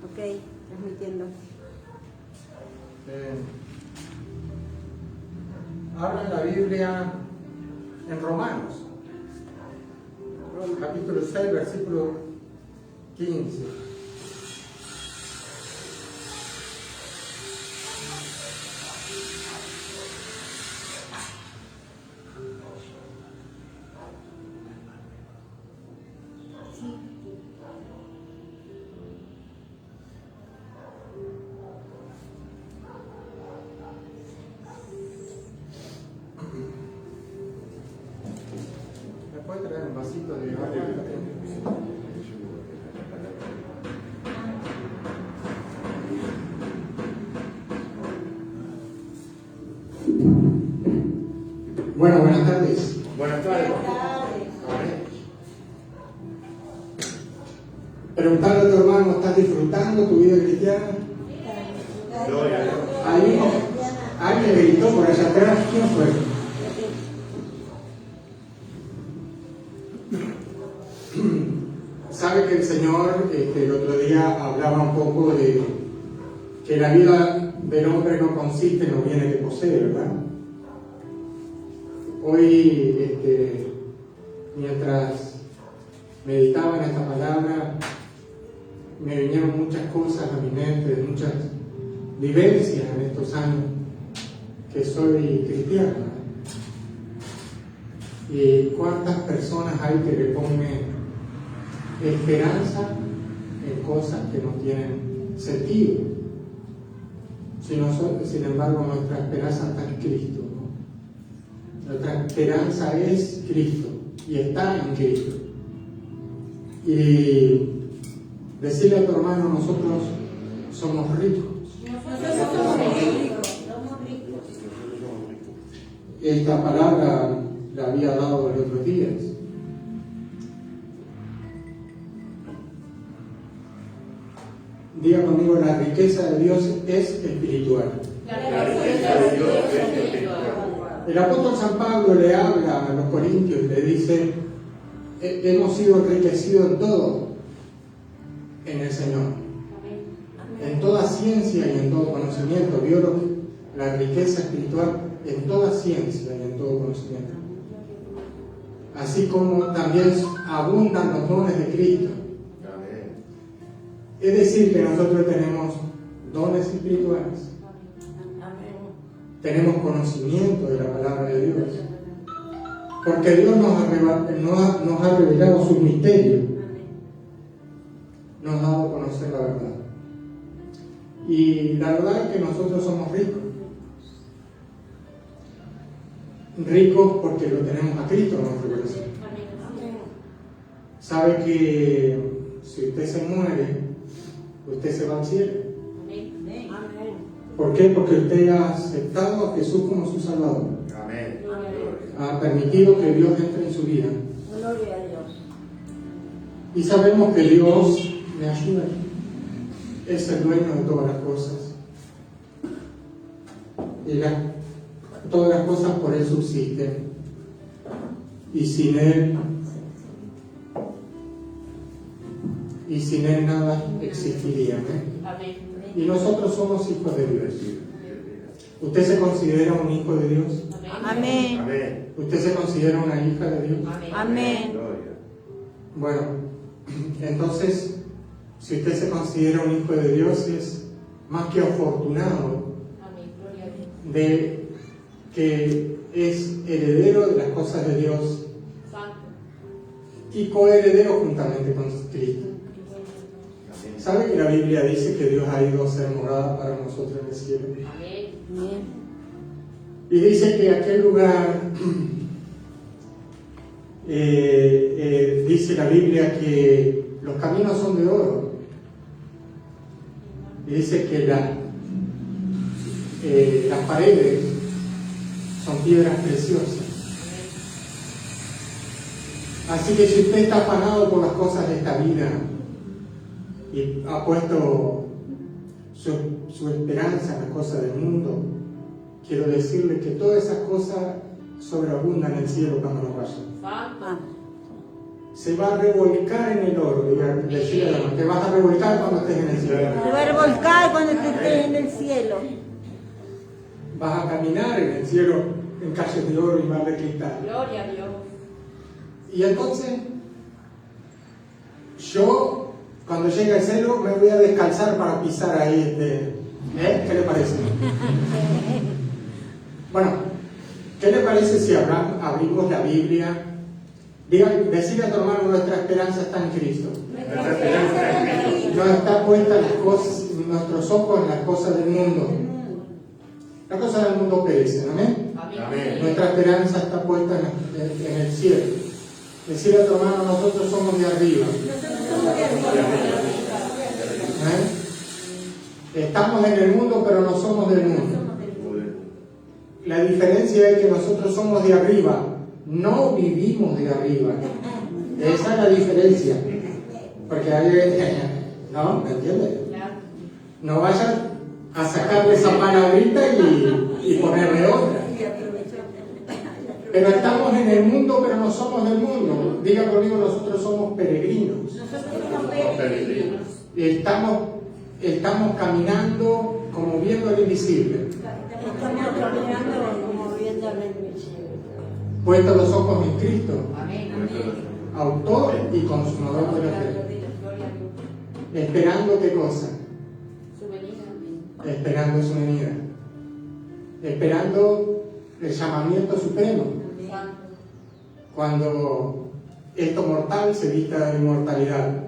Ok, transmitiendo. Habla en la Biblia en Romanos, capítulo 6, versículo 15. ¿Me puede traer un vasito de agua? Bueno, buenas tardes. Buenas tardes. Preguntarle a tu hermano, ¿estás disfrutando tu vida cristiana? Gloria a Dios. Alguien gritó por allá atrás. ¿Quién fue? Sabe que el Señor el otro día hablaba un poco de que la vida del hombre no consiste en los bienes que posee, ¿verdad? Hoy, mientras meditaba en esta palabra, me vinieron muchas cosas a mi mente, muchas vivencias en estos años que soy cristiano. Y cuántas personas hay que le ponen esperanza en cosas que no tienen sentido. Sin embargo, nuestra esperanza está en Cristo, ¿no? Nuestra esperanza es Cristo y está en Cristo. Y decirle a tu hermano, nosotros somos ricos. Esta palabra la había dado el otro día. Diga conmigo, la riqueza de Dios es espiritual. La riqueza de Dios es espiritual. El apóstol San Pablo le habla a los corintios y le dice, hemos sido enriquecidos en todo en el Señor. En toda ciencia y en todo conocimiento. Vio la riqueza espiritual en toda ciencia y en todo conocimiento. Así como también abundan los dones de Cristo. Es decir, que nosotros tenemos dones espirituales. Tenemos conocimiento de la palabra de Dios. Porque Dios nos ha revelado sus misterios. Nos ha dado a conocer la verdad. Y la verdad es que nosotros somos ricos. Ricos porque lo tenemos a Cristo en nuestro corazón. Sabe que si usted se muere, usted se va al cielo. ¿Por qué? Porque usted ha aceptado a Jesús como su Salvador. Amén. Ha permitido que Dios entre en su vida. Gloria a Dios. Y sabemos que Dios me ayuda. Es el dueño de todas las cosas. Y todas las cosas por Él subsisten. Y sin Él nada existiría. Amén. Y nosotros somos hijos de Dios. ¿Usted se considera un hijo de Dios? Amén. Amén. ¿Usted se considera una hija de Dios? Amén. Gloria. Bueno, entonces, si usted se considera un hijo de Dios, es más que afortunado de que es heredero de las cosas de Dios y coheredero juntamente con Cristo. ¿Sabe que la Biblia dice que Dios ha ido a hacer morada para nosotros en el cielo? Amén. Y dice que aquel lugar, dice la Biblia que los caminos son de oro. Y dice que las paredes son piedras preciosas. Así que si usted está afanado por las cosas de esta vida y ha puesto su esperanza en las cosas del mundo, quiero decirle que todas esas cosas sobreabundan en el cielo cuando nos vayan. se va a revolcar en el oro. Decirle a la mamá, te vas a revolcar cuando estés en el cielo. Te va a revolcar cuando estés en el cielo. Vas a caminar en el cielo en calles de oro y mar de cristal. Gloria a Dios. Y entonces, yo, cuando llegue al cielo, me voy a descalzar para pisar ahí. ¿Qué le parece? Bueno, ¿qué le parece si abrimos la Biblia? Decirle a tu hermano, nuestra esperanza está en Cristo. No está puesta nuestros ojos en las cosas del mundo. Las cosas del mundo perecen, ¿amén? Amén. Nuestra esperanza está puesta en el cielo. Decirle a tu hermano, nosotros somos de arriba. Estamos en el mundo, pero no somos del mundo. La diferencia es que nosotros somos de arriba, no vivimos de arriba. Esa es la diferencia. Porque hay, ¿no? ¿Me entiendes? No vayan a sacarle esa palabrita y ponerle otra. Pero estamos en el mundo, pero no somos del mundo. Diga conmigo, nosotros somos peregrinos. Estamos caminando como viendo el invisible. Estamos caminando como viendo al invisible. Puestos los ojos en Cristo, Amén. autor y consumador de la fe. Gloria a Dios. Esperando qué cosa? Su venida. Esperando su venida. Esperando el llamamiento supremo. Santo. Cuando esto mortal se vista de inmortalidad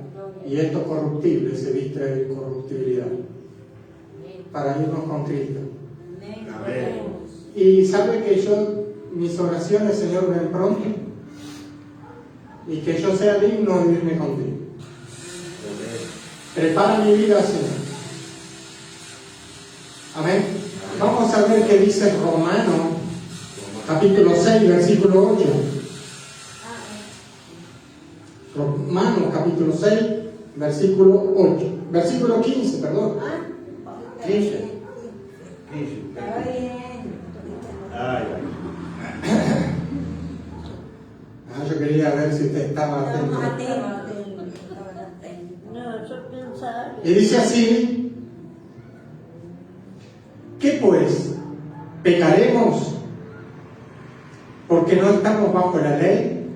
y esto corruptible se viste de incorruptibilidad. Para irnos con Cristo. Amén. Y sabe que mis oraciones, Señor, ven pronto. Y que yo sea digno de irme contigo. Prepara mi vida, Señor. Amén. Vamos a ver qué dice Romano, capítulo 6, versículo 8. Romano, capítulo 6, versículo 8. Versículo 15, perdón. 15. Yo quería ver si usted estaba atento. No, yo pensaba Y dice así: ¿qué pues? ¿Pecaremos porque no estamos bajo la ley,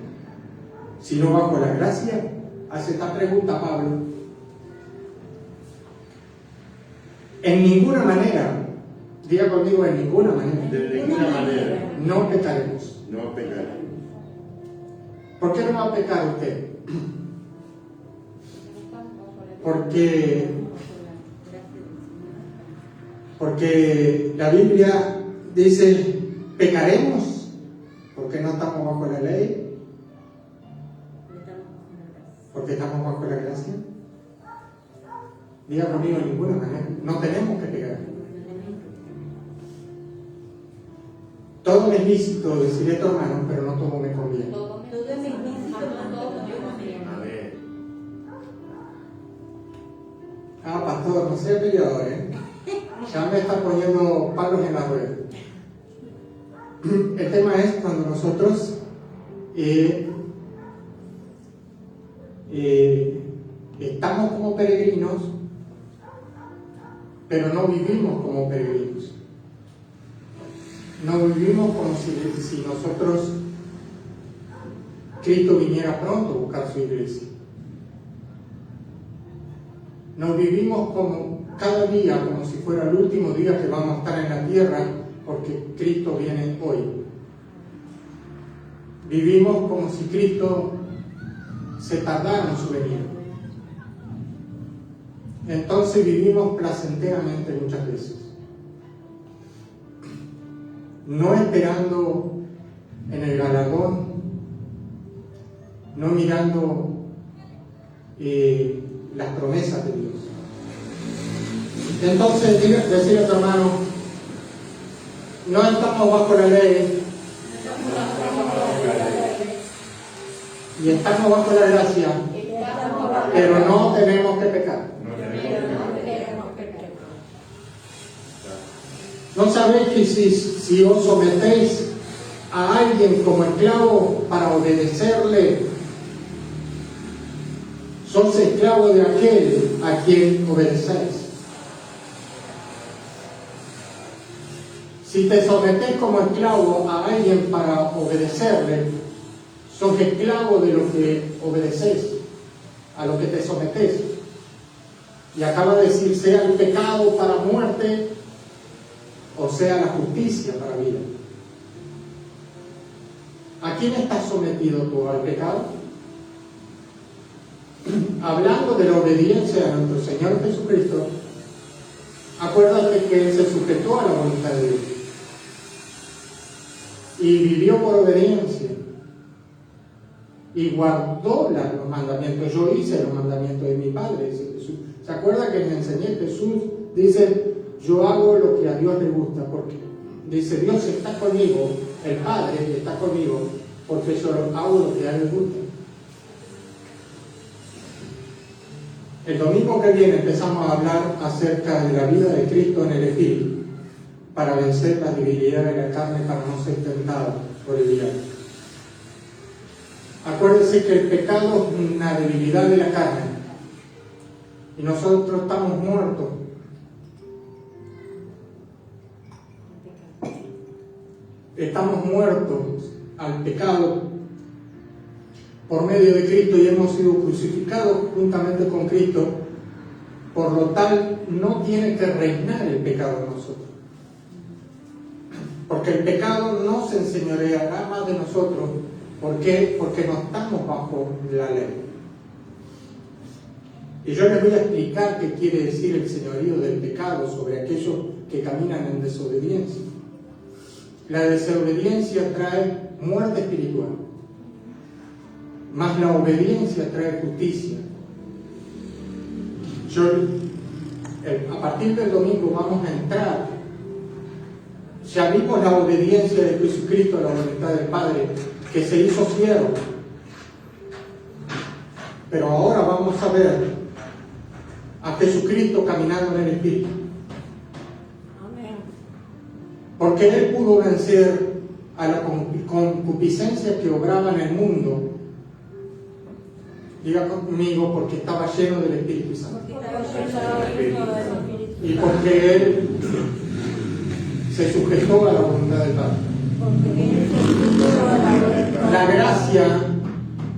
sino bajo la gracia? Hace esta pregunta Pablo. En ninguna manera, diga conmigo, en ninguna manera, De ninguna manera. no pecaremos. No pecaremos. ¿Por qué no va a pecar usted? Porque la Biblia dice, ¿pecaremos porque no estamos bajo la ley? ¿Porque estamos bajo la gracia? Diga conmigo, en ninguna manera. No tenemos que pecar. Todo me es lícito, decirle a tu hermano, pero no todo me conviene. Todo me conviene. Amén. Pastor, no sea peleador, Ya me está poniendo palos en la rueda. El tema es cuando nosotros estamos como peregrinos, pero no vivimos como peregrinos. No vivimos como si nosotros, Cristo viniera pronto a buscar su iglesia. No vivimos como cada día, como si fuera el último día que vamos a estar en la tierra, porque Cristo viene hoy. Vivimos como si Cristo se tardara en su venida. Entonces vivimos placenteramente muchas veces, no esperando en el galardón, no mirando las promesas de Dios. Entonces, decirle a tu hermano, no estamos bajo la ley y estamos bajo la gracia, pero no tenemos que pecar. ¿No sabéis que si os sometéis a alguien como esclavo para obedecerle, sos esclavo de aquel a quien obedecéis. Si te sometés como esclavo a alguien para obedecerle, sos esclavo de lo que obedeces, a lo que te sometés. Y acaba de decir, sea el pecado para muerte o sea la justicia para vida. ¿A quién estás sometido tú? ¿Al pecado? Hablando de la obediencia a nuestro Señor Jesucristo, acuérdate que Él se sujetó a la voluntad de Dios y vivió por obediencia y guardó los mandamientos. Yo hice los mandamientos de mi Padre, dice Jesús. ¿Se acuerda que les enseñé? Jesús dice, yo hago lo que a Dios le gusta, porque dice, Dios está conmigo, el Padre está conmigo, porque yo hago lo que a Él le gusta. El domingo que viene empezamos a hablar acerca de la vida de Cristo en el Espíritu, para vencer la debilidad de la carne, para no ser tentado por el diablo. Acuérdense que el pecado es una debilidad de la carne y nosotros estamos muertos. Estamos muertos al pecado por medio de Cristo y hemos sido crucificados juntamente con Cristo. Por lo tal, no tiene que reinar el pecado en nosotros. Porque el pecado no se enseñoreará más de nosotros. ¿Por qué? Porque no estamos bajo la ley. Y yo les voy a explicar qué quiere decir el señorío del pecado sobre aquellos que caminan en desobediencia. La desobediencia trae muerte espiritual, mas la obediencia trae justicia. A partir del domingo vamos a entrar. Ya vimos la obediencia de Jesucristo a la voluntad del Padre, que se hizo siervo. Pero ahora vamos a ver a Jesucristo caminando en el Espíritu. Amén. Porque Él pudo vencer a la concupiscencia que obraba en el mundo. Diga conmigo, porque estaba lleno del Espíritu Santo. Y porque Él se sujetó a la voluntad del Padre. La gracia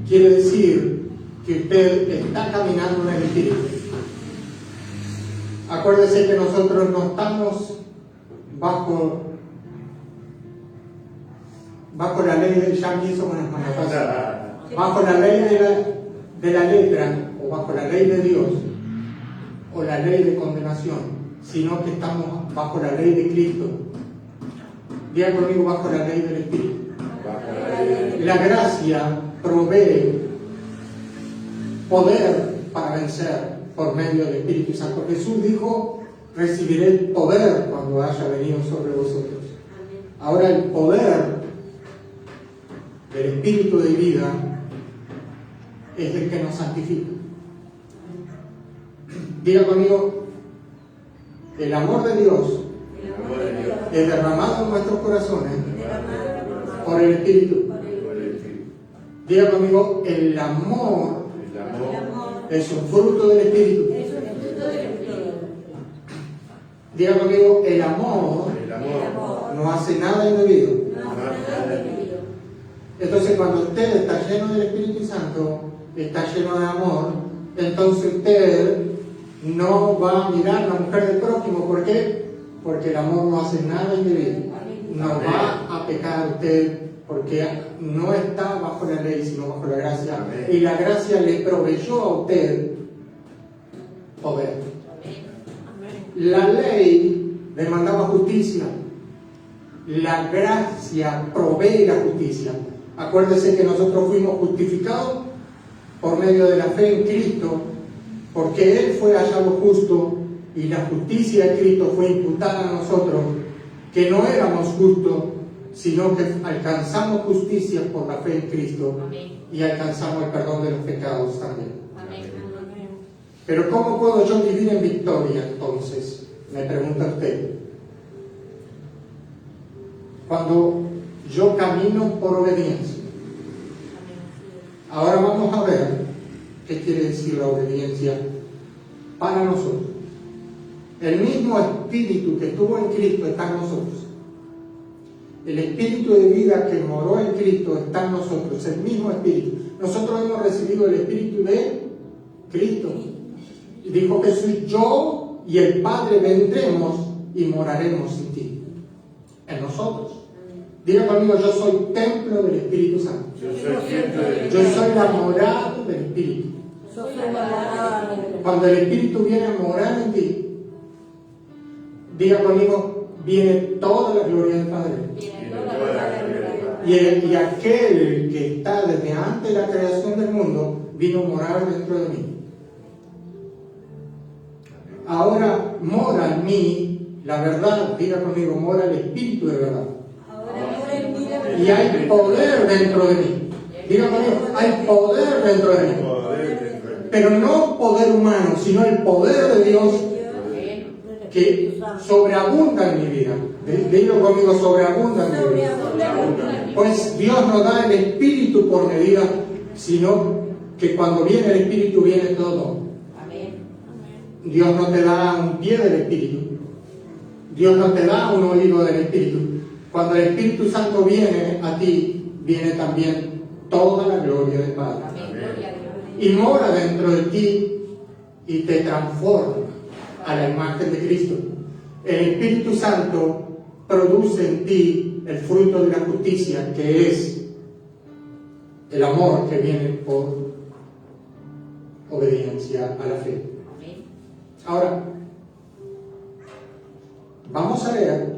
quiere decir que usted está caminando en el Espíritu. Acuérdese que nosotros no estamos bajo la ley del Yanguizo con las manos, bajo la ley de la letra, o bajo la ley de Dios, o la ley de condenación, sino que estamos bajo la ley de Cristo. Diga conmigo, bajo la ley del Espíritu. La gracia provee poder para vencer por medio del Espíritu Santo. Jesús dijo, recibiré el poder cuando haya venido sobre vosotros. Ahora el poder del Espíritu de vida es el que nos santifica. Diga conmigo, el amor de Dios es derramado en nuestros corazones por el Espíritu. Diga conmigo, el amor es un fruto del Espíritu. Diga conmigo, el amor no hace nada indebido. Entonces, cuando usted está lleno del Espíritu Santo, está lleno de amor, entonces usted no va a mirar a la mujer del prójimo. ¿Por qué? Porque el amor no hace nada indebido. No va a pecar usted porque no está bajo la ley, sino bajo la gracia. Y la gracia le proveyó a usted poder. La ley demandaba justicia. La gracia provee la justicia. Acuérdese que nosotros fuimos justificados por medio de la fe en Cristo, porque Él fue hallado justo y la justicia de Cristo fue imputada a nosotros, que no éramos justos, sino que alcanzamos justicia por la fe en Cristo. Amén. Y alcanzamos el perdón de los pecados también. Amén. Pero ¿cómo puedo yo vivir en victoria entonces? Me pregunta usted. Cuando yo camino por obediencia. Ahora vamos a ver ¿Qué quiere decir la obediencia para nosotros? El mismo espíritu que estuvo en Cristo está en nosotros. El espíritu de vida que moró en Cristo está en nosotros, el mismo espíritu. Nosotros hemos recibido el espíritu de Cristo. Y dijo Jesús: yo y el Padre vendremos y moraremos en ti, en nosotros. Diga conmigo: yo soy templo del Espíritu Santo. Yo soy la morada del Espíritu. Cuando el Espíritu viene a morar en ti, diga conmigo: viene toda la gloria del Padre. Y aquel que está desde antes de la creación del mundo vino a morar dentro de mí. Ahora mora en mí la verdad. Diga conmigo: mora el Espíritu de verdad. Y hay poder dentro de mí. Diga conmigo: hay poder dentro de mí. Pero no poder humano, sino el poder de Dios que sobreabunda en mi vida. Diga conmigo: sobreabunda en mi vida. Pues Dios no da el Espíritu por medida, sino que cuando viene el Espíritu viene todo. Dios no te da un pie del Espíritu. Dios no te da un oído del Espíritu. Cuando el Espíritu Santo viene a ti, viene también toda la gloria del Padre. Y mora dentro de ti y te transforma a la imagen de Cristo. El Espíritu Santo produce en ti el fruto de la justicia, que es el amor que viene por obediencia a la fe. Ahora, vamos a leer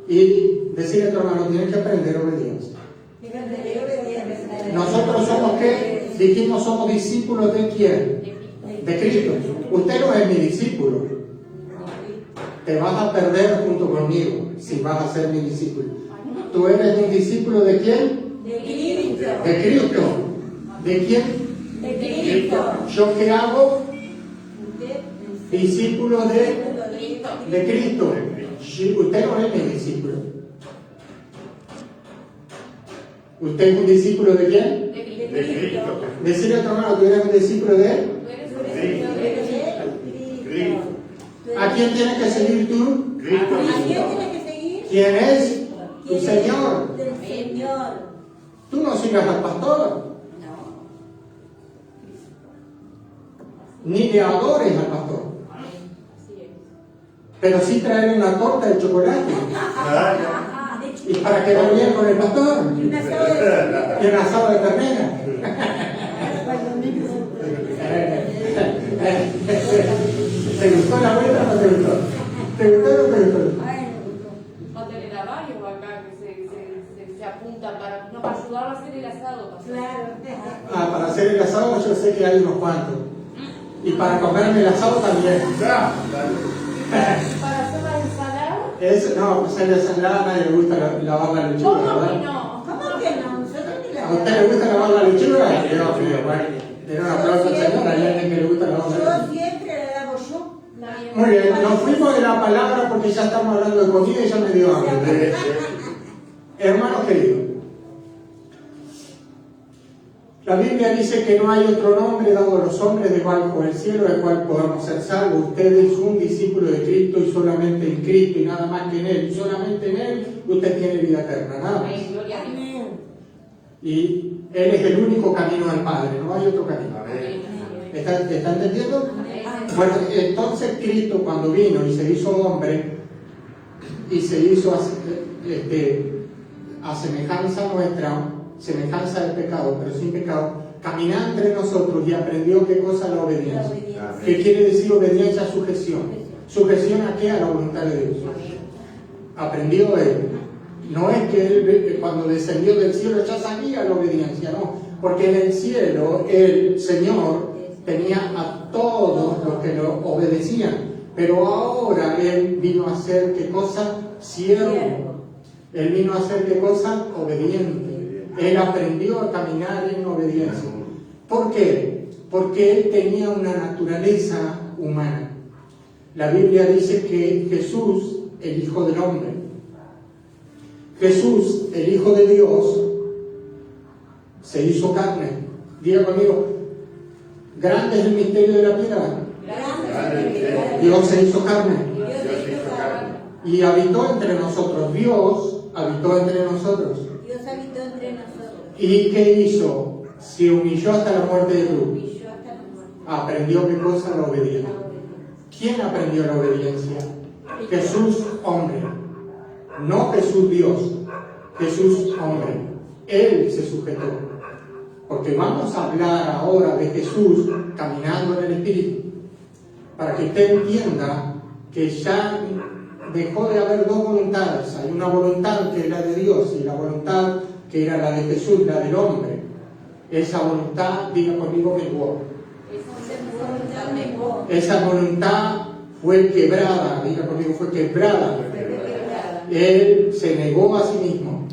y decirle a tu hermano: tienes que aprender obediencia. Nosotros somos, ¿qué? Dijimos, somos discípulos de ¿quién? De Cristo. Usted no es mi discípulo. Te vas a perder junto conmigo si vas a ser mi discípulo. ¿Tú eres un discípulo de quién? De Cristo. De Cristo. ¿De quién? De Cristo. ¿Yo qué hago? Discípulo de Cristo. Usted no es mi discípulo. ¿Usted es un discípulo de quién? De Cristo. Decirle a tu hermano: tú eres un discípulo de... ¿A quién tienes que seguir tú? ¿A quién tienes que seguir? ¿Quién es? Tu Señor. Del Señor. Tú no sigas al pastor, ni le adores al pastor, pero sí traer una torta de chocolate. ¿Y para quedar bien con el pastor? Y un asado de ternera. ¿Te gustó la vuelta o no te gustó? ¿Te gustó o no te gustó? Va a tener a varios acá que se apuntan para ayudarlo a hacer el asado. Para hacer el asado yo sé que hay unos cuantos. Y para comerme el asado también. Para hacer la ensalada. No, pues a la ensalada a nadie le gusta lavar la lechuga, ¿Cómo ¿verdad? que no? ¿Cómo que no? Nosotros ni la ¿A usted le gusta lavar la lechuga? Dios mío, bueno. Era una aplauso, señora. Hay alguien que le gusta lavar la lechuga. Yo siempre la lavo yo. Muy bien, nos fuimos de la palabra porque ya estamos hablando de comida y ya me dio hambre. Hermanos queridos, la Biblia dice que no hay otro nombre dado a los hombres debajo del cielo del cual podamos ser salvos. Usted es un discípulo de Cristo y solamente en Cristo y nada más que en Él. Y solamente en Él usted tiene vida eterna, nada más. Gloria a Dios. Y Él es el único camino al Padre, no hay otro camino. ¿Está entendiendo? Bueno, entonces Cristo cuando vino y se hizo hombre y se hizo a semejanza nuestra, semejanza del pecado, pero sin pecado, caminó entre nosotros y aprendió qué cosa la obediencia. ¿Qué quiere decir obediencia? Sujeción. ¿Sujeción a qué? A la voluntad de Dios. Aprendió él. No es que él cuando descendió del cielo ya sabía la obediencia, no. Porque en el cielo el Señor tenía a todos los que lo obedecían. Pero ahora Él vino a ser ¿qué cosa? Siervo. Él vino a ser ¿qué cosa? Obediente. Él aprendió a caminar en obediencia. ¿Por qué? Porque Él tenía una naturaleza humana. La Biblia dice que Jesús, el Hijo del Hombre, Jesús, el Hijo de Dios, se hizo carne. Diga conmigo, Grande es el misterio de la piedad. Dios se hizo carne y habitó entre nosotros. Dios habitó entre nosotros. Dios habitó entre nosotros. ¿Y qué hizo? Se humilló hasta la muerte de cruz. Humilló hasta la muerte. Aprendió qué cosa, la obediencia. ¿Quién aprendió la obediencia? Jesús, hombre. No Jesús, Dios. Jesús, hombre. Él se sujetó. Porque vamos a hablar ahora de Jesús caminando en el Espíritu. Para que usted entienda que ya dejó de haber dos voluntades. Hay una voluntad que era de Dios y la voluntad que era la de Jesús, la del hombre. Esa voluntad, diga conmigo, menguó. Esa voluntad fue quebrada, diga conmigo, fue quebrada. Él se negó a sí mismo.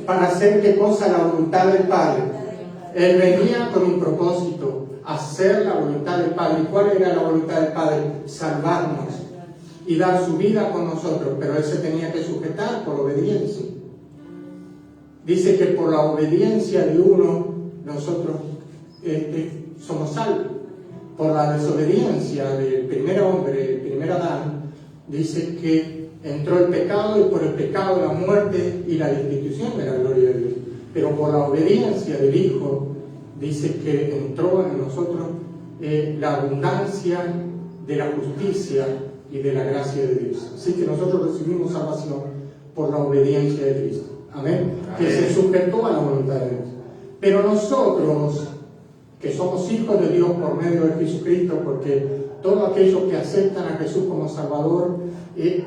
Para hacer qué cosa, la voluntad del Padre. Él venía con un propósito, hacer la voluntad del Padre. ¿Y cuál era la voluntad del Padre? Salvarnos y dar su vida con nosotros, pero Él se tenía que sujetar por obediencia. Dice que por la obediencia de uno nosotros somos salvos. Por la desobediencia del primer hombre, el primer Adán, dice que entró el pecado y por el pecado la muerte y la destitución de la gloria de Dios. Pero por la obediencia del Hijo, dice que entró en nosotros la abundancia de la justicia y de la gracia de Dios. Así que nosotros recibimos salvación por la obediencia de Cristo. Amén. Que se sujetó a la voluntad de Dios. Pero nosotros, que somos hijos de Dios por medio de Jesucristo, porque todos aquellos que aceptan a Jesús como Salvador, Él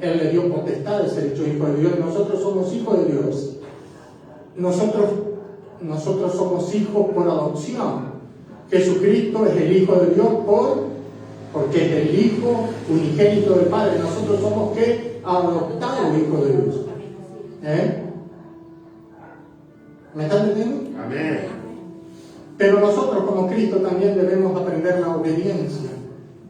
le dio potestad de ser hecho hijo de Dios. Nosotros somos hijos de Dios. Nosotros somos hijos por adopción. Jesucristo es el Hijo de Dios porque es el Hijo unigénito del Padre. Nosotros somos ¿qué? Adoptados hijos de Dios. ¿Me están entendiendo? Amén. Pero nosotros como Cristo también debemos aprender la obediencia.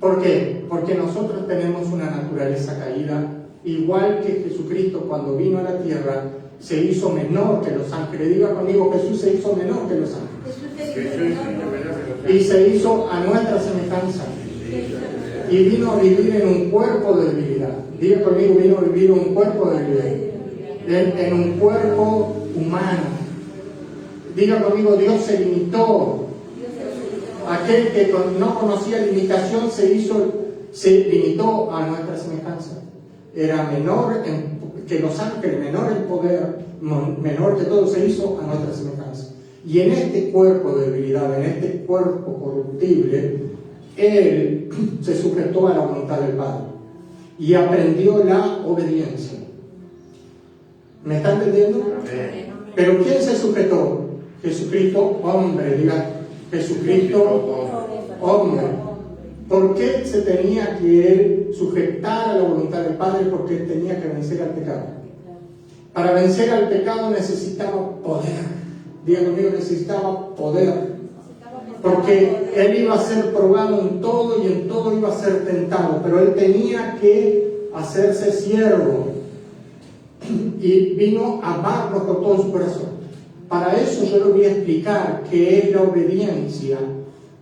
¿Por qué? Porque nosotros tenemos una naturaleza caída, igual que Jesucristo cuando vino a la tierra se hizo menor que los ángeles. Diga conmigo, Jesús se hizo menor que los ángeles. Y se hizo a nuestra semejanza. Y vino a vivir en un cuerpo de debilidad. Diga conmigo, vino a vivir en un cuerpo de debilidad. En un cuerpo humano. Diga conmigo, Dios se limitó. Aquel que no conocía limitación se limitó a nuestra semejanza. Era menor que los ángeles, menor en poder, menor que todo, se hizo a nuestra semejanza. Y en este cuerpo de debilidad, en este cuerpo corruptible, Él se sujetó a la voluntad del Padre y aprendió la obediencia. ¿Me están entendiendo? Amén. ¿Pero quién se sujetó? Jesucristo, hombre, diga, Jesucristo, hombre. ¿Por qué se tenía que Él sujetar a la voluntad del Padre? Porque Él tenía que vencer al pecado. Para vencer al pecado necesitaba poder. Diga conmigo, necesitaba poder. Porque Él iba a ser probado en todo y en todo iba a ser tentado. Pero Él tenía que hacerse siervo. Y vino a amarnos con todo su corazón. Para eso yo le voy a explicar qué es la obediencia,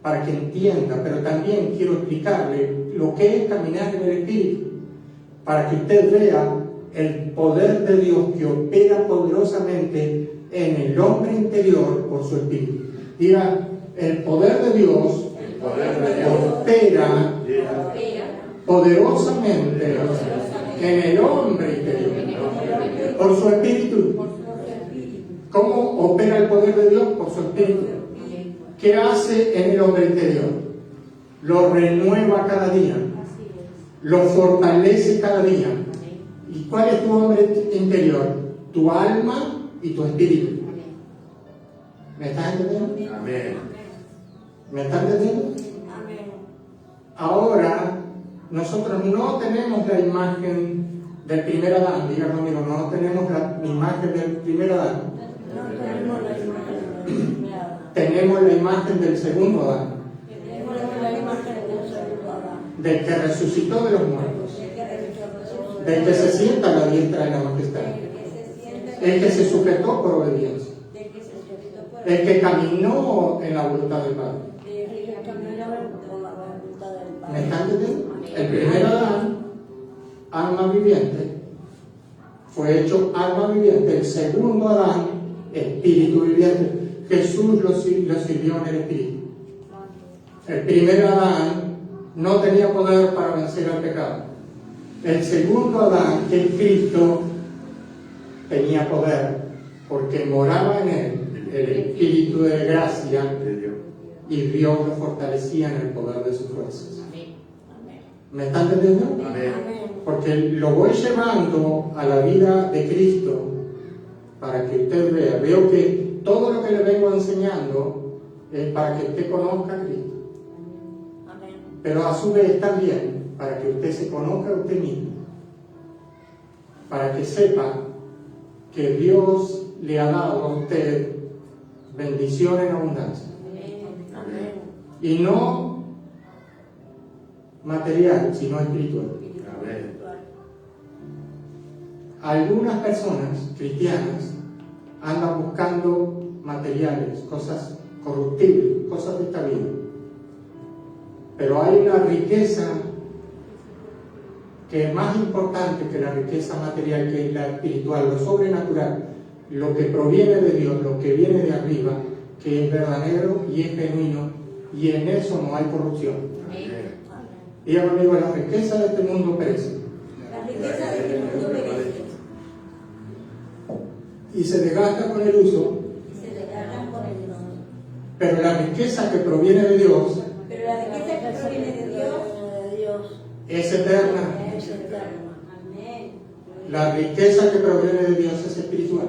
para que entienda, pero también quiero explicarle lo que es caminar en el Espíritu, para que usted vea el poder de Dios que opera poderosamente en el hombre interior por su Espíritu. Diga, el poder de Dios opera poderosamente en el hombre interior por su Espíritu. ¿Cómo opera el poder de Dios? Por su Espíritu. ¿Qué hace en el hombre interior? Lo renueva cada día, lo fortalece cada día. ¿Y cuál es tu hombre interior? Tu alma y tu espíritu. ¿Me estás entendiendo? Amén. ¿Me estás entendiendo? Ahora, nosotros no tenemos la imagen del primer Adán. Diga conmigo, no tenemos la imagen del primer Adán. Tenemos la imagen del segundo Adán, del que resucitó de los muertos, del que se sienta a la diestra de la majestad, el que se sujetó por obediencia, El que caminó en la voluntad del Padre. El que caminaba con la voluntad del ¿Me Padre. están entendiendo? El primer Adán, alma viviente, fue hecho alma viviente. El segundo Adán, espíritu viviente. Jesús lo sirvió en el espíritu. El primer Adán no tenía poder para vencer al pecado. El segundo Adán, que es Cristo, tenía poder porque moraba en él el espíritu de gracia y Dios lo fortalecía en el poder de sus fuerzas. ¿Me están entendiendo? Amén. Porque lo voy llevando a la vida de Cristo para que usted vea. Veo que todo lo que le vengo enseñando es para que usted conozca a Cristo. Amén. Pero a su vez también para que usted se conozca a usted mismo. Para que sepa que Dios le ha dado a usted bendición en abundancia. Amén. Y no material, sino espiritual. Amén. Algunas personas cristianas andan buscando materiales, cosas corruptibles, cosas de esta vida. Pero hay una riqueza que es más importante que la riqueza material, que es la espiritual, lo sobrenatural, lo que proviene de Dios, lo que viene de arriba, que es verdadero y es genuino, y en eso no hay corrupción. Amén. Diga conmigo, la riqueza de este mundo perece La riqueza de este mundo perece y se desgasta con el uso, y se desgarran con el don. pero la riqueza que proviene de Dios Pero la riqueza que proviene de Dios es eterna. es eterna. Amén. La riqueza que proviene de Dios es espiritual.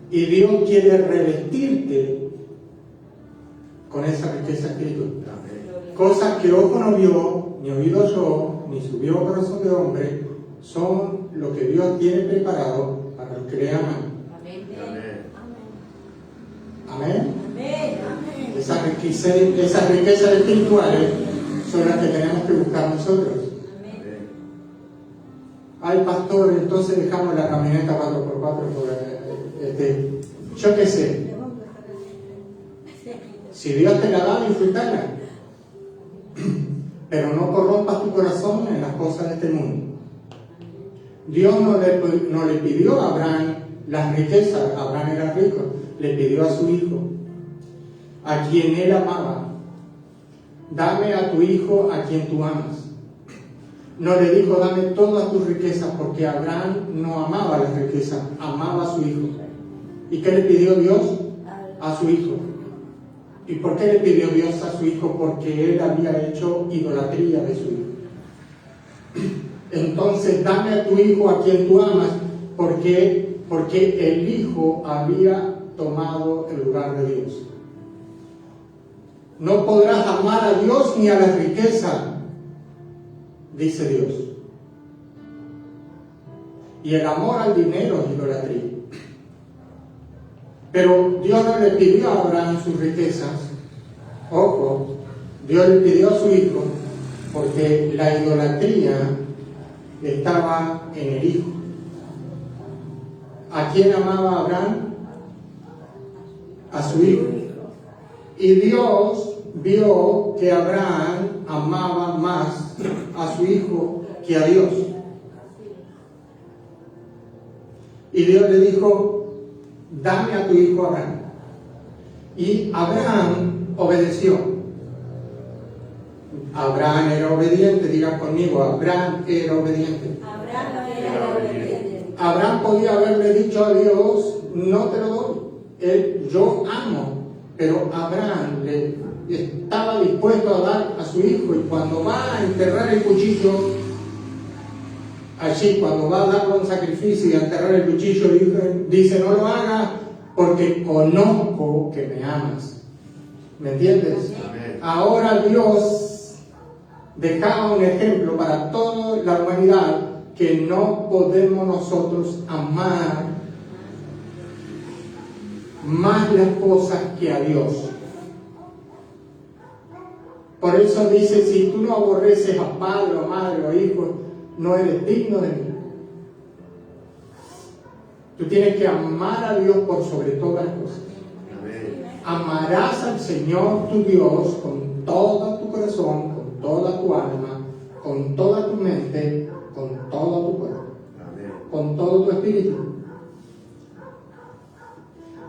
Y Dios quiere revestirte con esa riqueza espiritual. Amén. Cosas que ojo no vio, ni oído oyó, ni subió a corazón de hombre, son lo que Dios tiene preparado para los que le aman. Amén. Amén. Amén. Amén. Amén. Esas riquezas espirituales son las que tenemos que buscar nosotros. Amén. Ay, pastor, entonces dejamos la camioneta 4x4 por yo qué sé. Si Dios te la da, disfrútala. Pero no corrompas tu corazón en las cosas de este mundo. Dios no le pidió a Abraham las riquezas. Abraham era rico. Le pidió a su hijo, a quien él amaba: dame a tu hijo a quien tú amas. No le dijo: dame todas tus riquezas, porque Abraham no amaba las riquezas, amaba a su hijo. ¿Y qué le pidió Dios? A su hijo. ¿Y por qué le pidió Dios a su hijo? Porque él había hecho idolatría de su hijo. Entonces, dame a tu hijo a quien tú amas, porque el hijo había tomado el lugar de Dios. No podrás amar a Dios ni a la riqueza, dice Dios. Y el amor al dinero es idolatría. Pero Dios no le pidió a Abraham sus riquezas. Ojo, Dios le pidió a su hijo porque la idolatría estaba en el hijo. ¿A quién amaba Abraham? A su hijo. Y Dios vio que Abraham amaba más a su hijo que a Dios. Y Dios le dijo: dame a tu hijo Abraham. Y Abraham obedeció. Abraham era obediente, diga conmigo, Abraham era obediente. Abraham era obediente. Abraham podía haberle dicho a Dios: no te lo doy, yo amo. Pero Abraham le estaba dispuesto a dar a su hijo, y cuando va a enterrar el cuchillo, allí cuando va a darle un sacrificio y a enterrar el cuchillo, dice: no lo hagas porque conozco que me amas. ¿Me entiendes? Amén. Ahora Dios dejaba un ejemplo para toda la humanidad que no podemos nosotros amar más las cosas que a Dios. Por eso dice: si tú no aborreces a padre o madre o hijo, no eres digno de mí. Tú tienes que amar a Dios por sobre todas las cosas. Amén. amarás al Señor tu Dios con todo tu corazón, con toda tu alma, con toda tu mente, con todo tu cuerpo, Amén. con todo tu espíritu.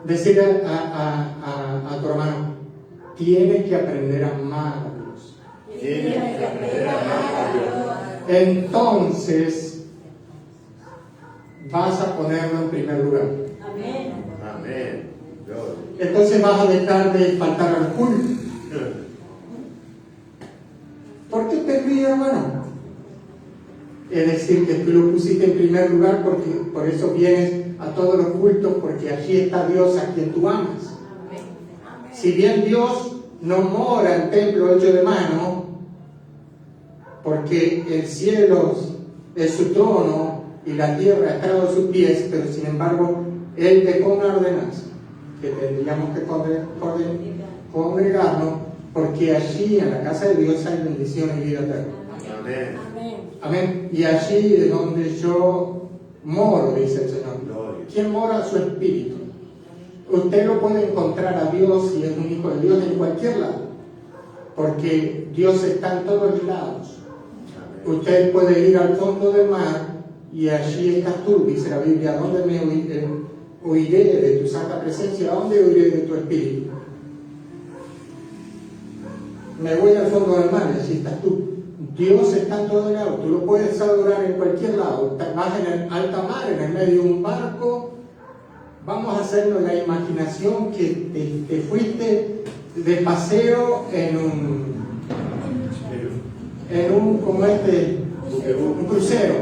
Decirle a tu hermano, tienes que aprender a amar a Dios. Tienes que aprender a amar a Dios. Entonces vas a ponerlo en primer lugar. Amén. Amén. Gloria. Entonces vas a dejar de faltar al culto. ¿Por qué te ríes, hermano? Es decir, que tú lo pusiste en primer lugar porque por eso vienes a todos los cultos, porque allí está Dios a quien tú amas. Si bien Dios no mora en templo hecho de mano, porque el cielo es su trono y la tierra está a sus pies, pero sin embargo Él dejó una ordenanza que tendríamos que congregarnos, porque allí en la casa de Dios hay bendición y vida eterna. Amén. Amén. Amén. Y allí de donde yo moro, dice el Señor. Gloria. ¿Quién mora? Su espíritu. Usted lo puede encontrar a Dios si es un hijo de Dios en cualquier lado, porque Dios está en todos lados. Amén. Usted puede ir al fondo del mar y allí estás tú, dice la Biblia. ¿A dónde me huiré de tu santa presencia? ¿A dónde huiré de tu espíritu? Me voy al fondo del mar y allí estás tú. Dios está en todo lado, tú lo puedes adorar en cualquier lado. Vas en el alta mar, en el medio de un barco. Vamos a hacernos la imaginación que te fuiste de paseo en un como un crucero.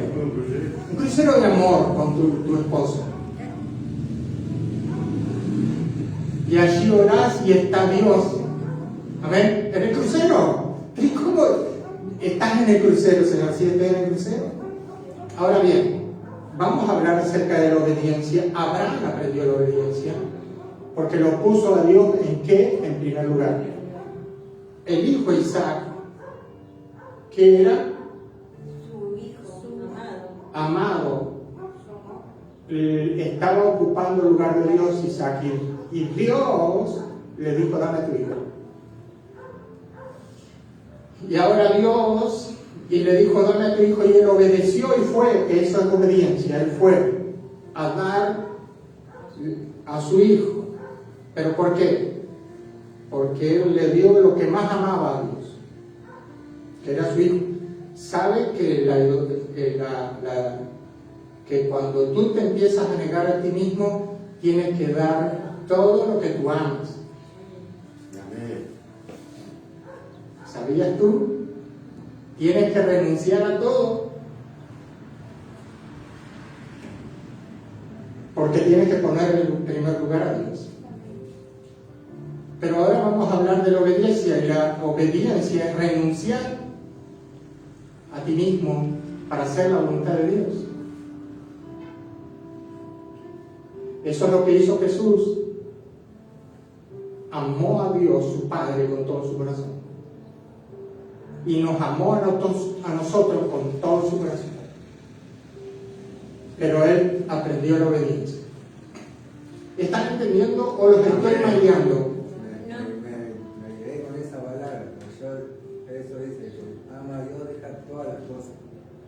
Un crucero de amor con tu esposo. Y allí orás y está Dios. Amén. En el crucero. ¿Y cómo estás en el crucero, Señor? ¿Sí estás en el crucero? Ahora bien, vamos a hablar acerca de la obediencia. Abraham aprendió la obediencia porque lo puso a Dios en qué? En primer lugar. El hijo Isaac, que era Su hijo, amado, estaba ocupando el lugar de Dios, Isaac, y Dios le dijo, dame a tu hijo. Y ahora Dios y le dijo, dame a tu hijo, y él obedeció y fue. Eso es obediencia. Él fue a dar a su hijo. ¿Pero por qué? Porque él le dio lo que más amaba a Dios, que era su hijo. ¿Sabe que cuando tú te empiezas a negar a ti mismo, tienes que dar todo lo que tú amas? Amén. ¿Sabías tú? Tienes que renunciar a todo, porque tienes que poner en primer lugar a Dios. Pero ahora vamos a hablar de la obediencia, y la obediencia es renunciar a ti mismo para hacer la voluntad de Dios. Eso es lo que hizo Jesús. Amó a Dios, su Padre, con todo su corazón. Y nos amó a nosotros con todo su corazón. Pero Él aprendió la obediencia. ¿Están entendiendo o los estoy mareando? Me quedé con esa palabra. Eso dice que ama a Dios, deja todas las cosas.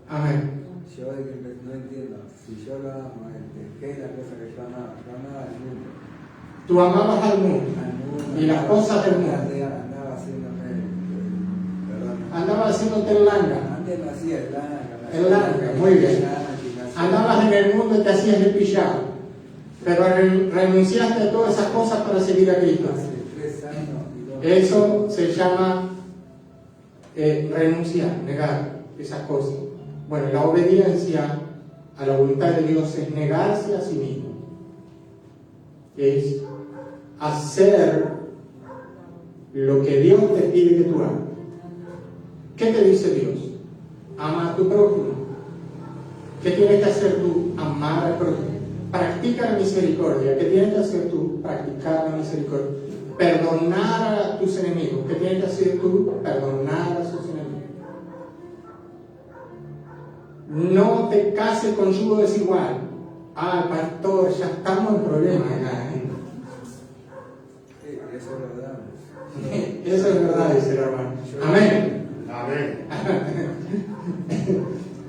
Amén. Yo no entiendo. Si yo lo amo, ¿qué es la cosa que yo amaba? Yo amaba al mundo. Tú amabas al mundo Al mundo. y las cosas del mundo. Andaba haciéndome. Perdón. Andabas haciéndote el langa. Antes me hacía el langa. El langa, muy bien. Andabas en el mundo y te hacías el pillado. Pero renunciaste a todas esas cosas para seguir a Cristo. Hace 3 años. Eso se llama renunciar, negar esas cosas. Bueno, la obediencia a la voluntad de Dios es negarse a sí mismo. Es hacer lo que Dios te pide que tú hagas. ¿Qué te dice Dios? Ama a tu prójimo. ¿Qué tienes que hacer tú? Amar al prójimo. Practica la misericordia. ¿Qué tienes que hacer tú? Practicar la misericordia. Perdonar a tus enemigos. ¿Qué tienes que hacer tú? Perdonar a sus enemigos. No te cases con yugo desigual. Ah, pastor, ya estamos en problemas acá. Eso dice el hermano. Amén. Amén.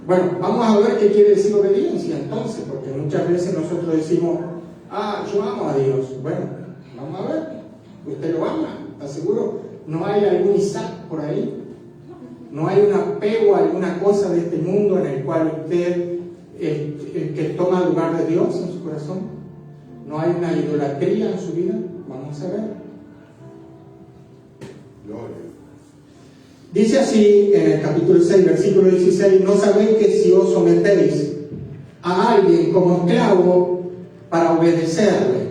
Bueno, vamos a ver qué quiere decir obediencia entonces, porque muchas veces nosotros decimos, yo amo a Dios. Bueno, vamos a ver, usted lo ama, ¿está seguro? ¿No hay algún Isaac por ahí? ¿No hay un apego a alguna cosa de este mundo en el cual usted que toma el lugar de Dios en su corazón? ¿No hay una idolatría en su vida? Vamos a ver. Gloria. Dice así en el capítulo 6, versículo 16: ¿no sabéis que si os sometéis a alguien como esclavo para obedecerle?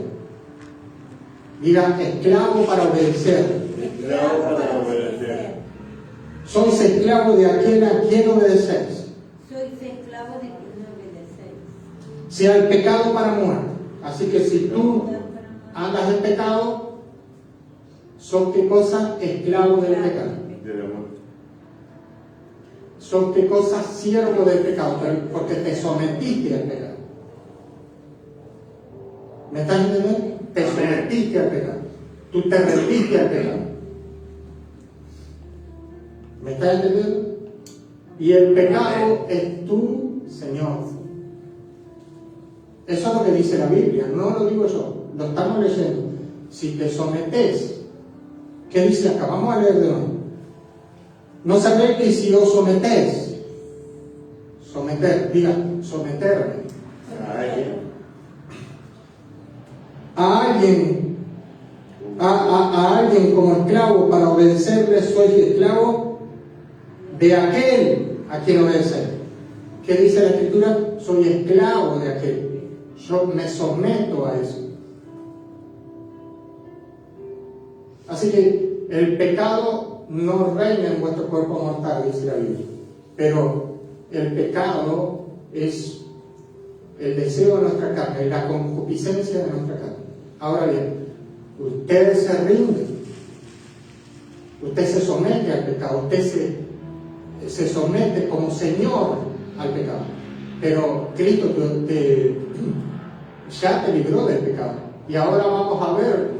Diga, esclavo para obedecerle. Esclavo para obedecer. Sois esclavo de aquel a quien obedecéis. Sois esclavo de quien obedecéis. Sea el pecado para muerte. Así que si tú andas en pecado, sos qué cosa, esclavo del pecado. De la muerte. Sos qué cosa, siervo del pecado, porque te sometiste al pecado. ¿Me estás entendiendo? Te sometiste al pecado. Tú te rendiste al pecado. ¿Me estás entendiendo? Y el pecado es tu Señor. Eso es lo que dice la Biblia, no lo digo yo, lo estamos leyendo. Si te sometes, ¿qué dice acá? Vamos a leer de nuevo. No sabéis que si os sometéis, diga, someterme a alguien como esclavo para obedecerle, sois esclavo de aquel a quien obedecer. ¿Qué dice la Escritura? Soy esclavo de aquel. Yo me someto a eso. Así que el pecado no reina en vuestro cuerpo mortal, dice la Biblia. Pero el pecado es el deseo de nuestra carne, la concupiscencia de nuestra carne. Ahora bien, usted se rinde, usted se somete al pecado, usted se somete como Señor al pecado. Pero Cristo ya te libró del pecado. Y ahora vamos a ver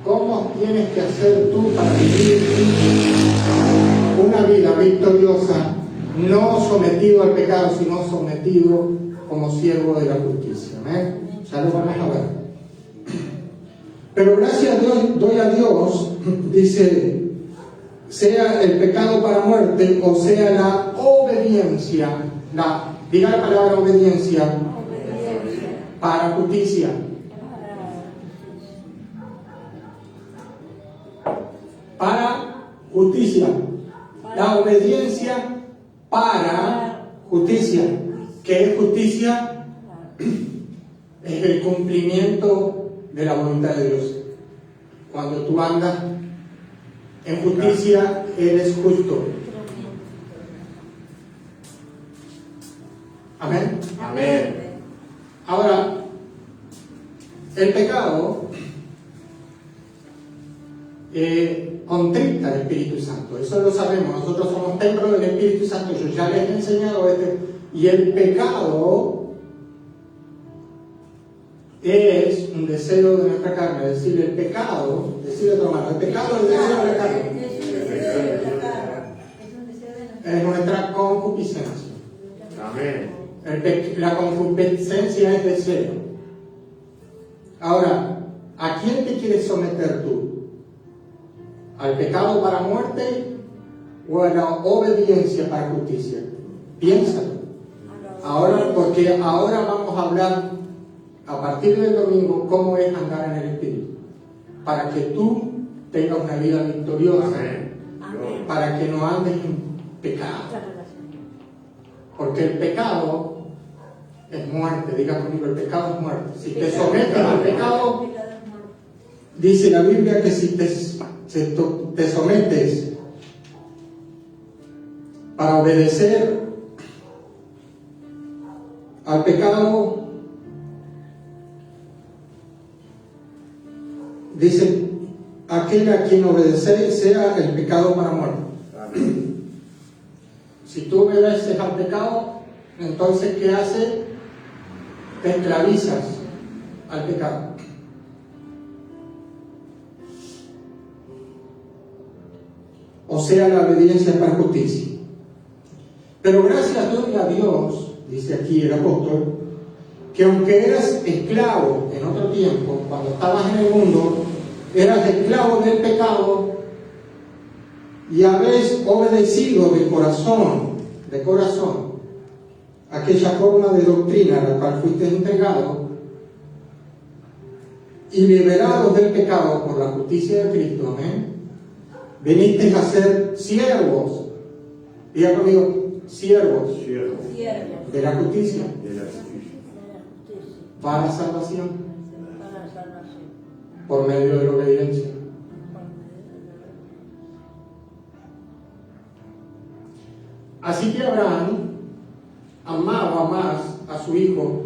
cómo tienes que hacer tú para vivir una vida victoriosa, no sometido al pecado, sino sometido como siervo de la justicia. ¿Eh? Ya lo vamos a ver. Pero gracias a Dios, doy a Dios, dice, sea el pecado para muerte o sea la obediencia, diga la palabra obediencia, para justicia. Para justicia. La obediencia para justicia. ¿Qué es justicia? Es el cumplimiento de la voluntad de Dios. Cuando tú andas en justicia, eres justo. Amén. Amén. Ahora, el pecado contrista al Espíritu Santo. Eso lo sabemos. Nosotros somos templo del Espíritu Santo. Yo ya les he enseñado Y el pecado es un deseo de nuestra carne. Es decir, el pecado, decirle a tu hermano, el pecado es el deseo de la carne. Es nuestra concupiscencia. Amén. La concupiscencia es deseo. Ahora, ¿a quién te quieres someter tú? ¿Al pecado para muerte o a la obediencia para justicia? Piénsalo. Ahora, porque ahora vamos a hablar a partir del domingo cómo es andar en el Espíritu, para que tú tengas una vida victoriosa. Amén. Para que no andes en pecado. Porque el pecado es muerte. Diga conmigo, el pecado es muerte. Si te sometes al pecado, dice la Biblia que si te sometes para obedecer al pecado, dice, aquel a quien obedecéis sea el pecado para muerte. Amén. Si tú obedeces al pecado, entonces ¿qué hace? Te esclavizas al pecado. o sea, la obediencia para justicia. Pero gracias doy a Dios, dice aquí el apóstol, que aunque eras esclavo en otro tiempo, cuando estabas en el mundo, eras esclavo del pecado y habéis obedecido de corazón, aquella forma de doctrina a la cual fuiste entregado, y liberados del pecado por la justicia de Cristo, amén, vinisteis a ser siervos, diga conmigo, siervos Siervo de la justicia de la justicia. para la salvación Para la salvación. por medio de la obediencia. Así que Abraham amaba más a su hijo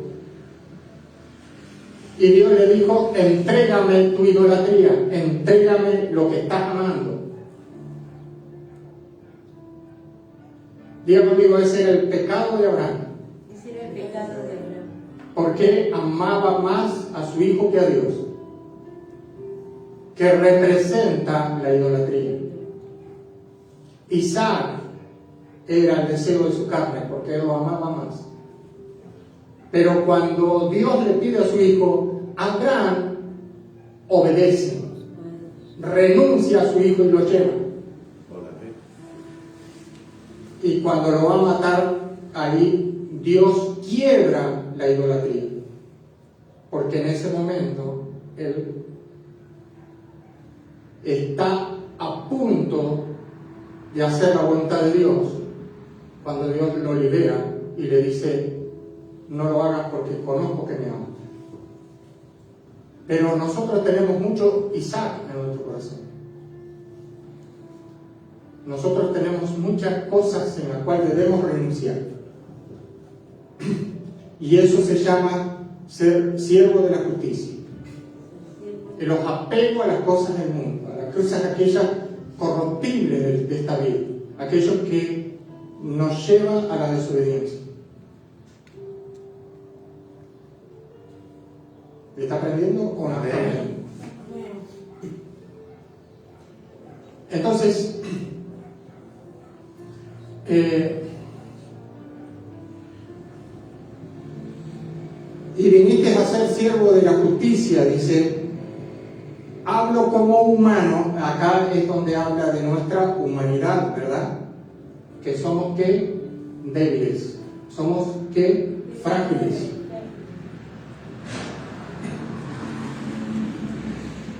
y Dios le dijo: entrégame tu idolatría, entrégame lo que estás amando. Diga conmigo, ese era el pecado de Abraham. Ese era el pecado de Abraham. Porque amaba más a su hijo que a Dios, que representa la idolatría. Isaac era el deseo de su carne, porque él lo amaba más. Pero cuando Dios le pide a su hijo, Abraham obedece, renuncia a su hijo y lo lleva. Por la fe. Y cuando lo va a matar, ahí Dios quiebra la idolatría. Porque en ese momento él está a punto de hacer la voluntad de Dios, cuando Dios lo libera y le dice: no lo hagas porque conozco que me amas. Pero nosotros tenemos mucho Isaac en nuestro corazón. Nosotros tenemos muchas cosas en las cuales debemos renunciar. Y eso se llama ser siervo de la justicia. Y los apego a las cosas del mundo, a las cosas aquellas corruptibles de esta vida, aquellos que nos llevan a la desobediencia. ¿Está aprendiendo o no está aprendiendo? Entonces, y viniste a ser siervo de la justicia, dice. Hablo como humano, acá es donde habla de nuestra humanidad, ¿verdad? Que somos, ¿qué? Débiles. Somos, ¿qué? Frágiles.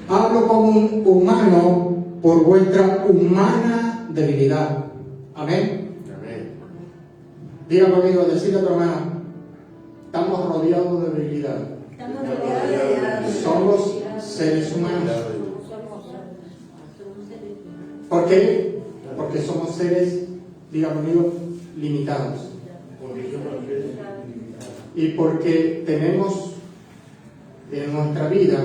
Hablo como un humano por vuestra humana debilidad. Amén. Amén. Diga conmigo, decirle a tu hermana: estamos rodeados de debilidad. Estamos rodeados de Somos seres humanos. Somos seres. ¿Por qué? Porque somos seres, diga conmigo, limitados. Y porque tenemos en nuestra vida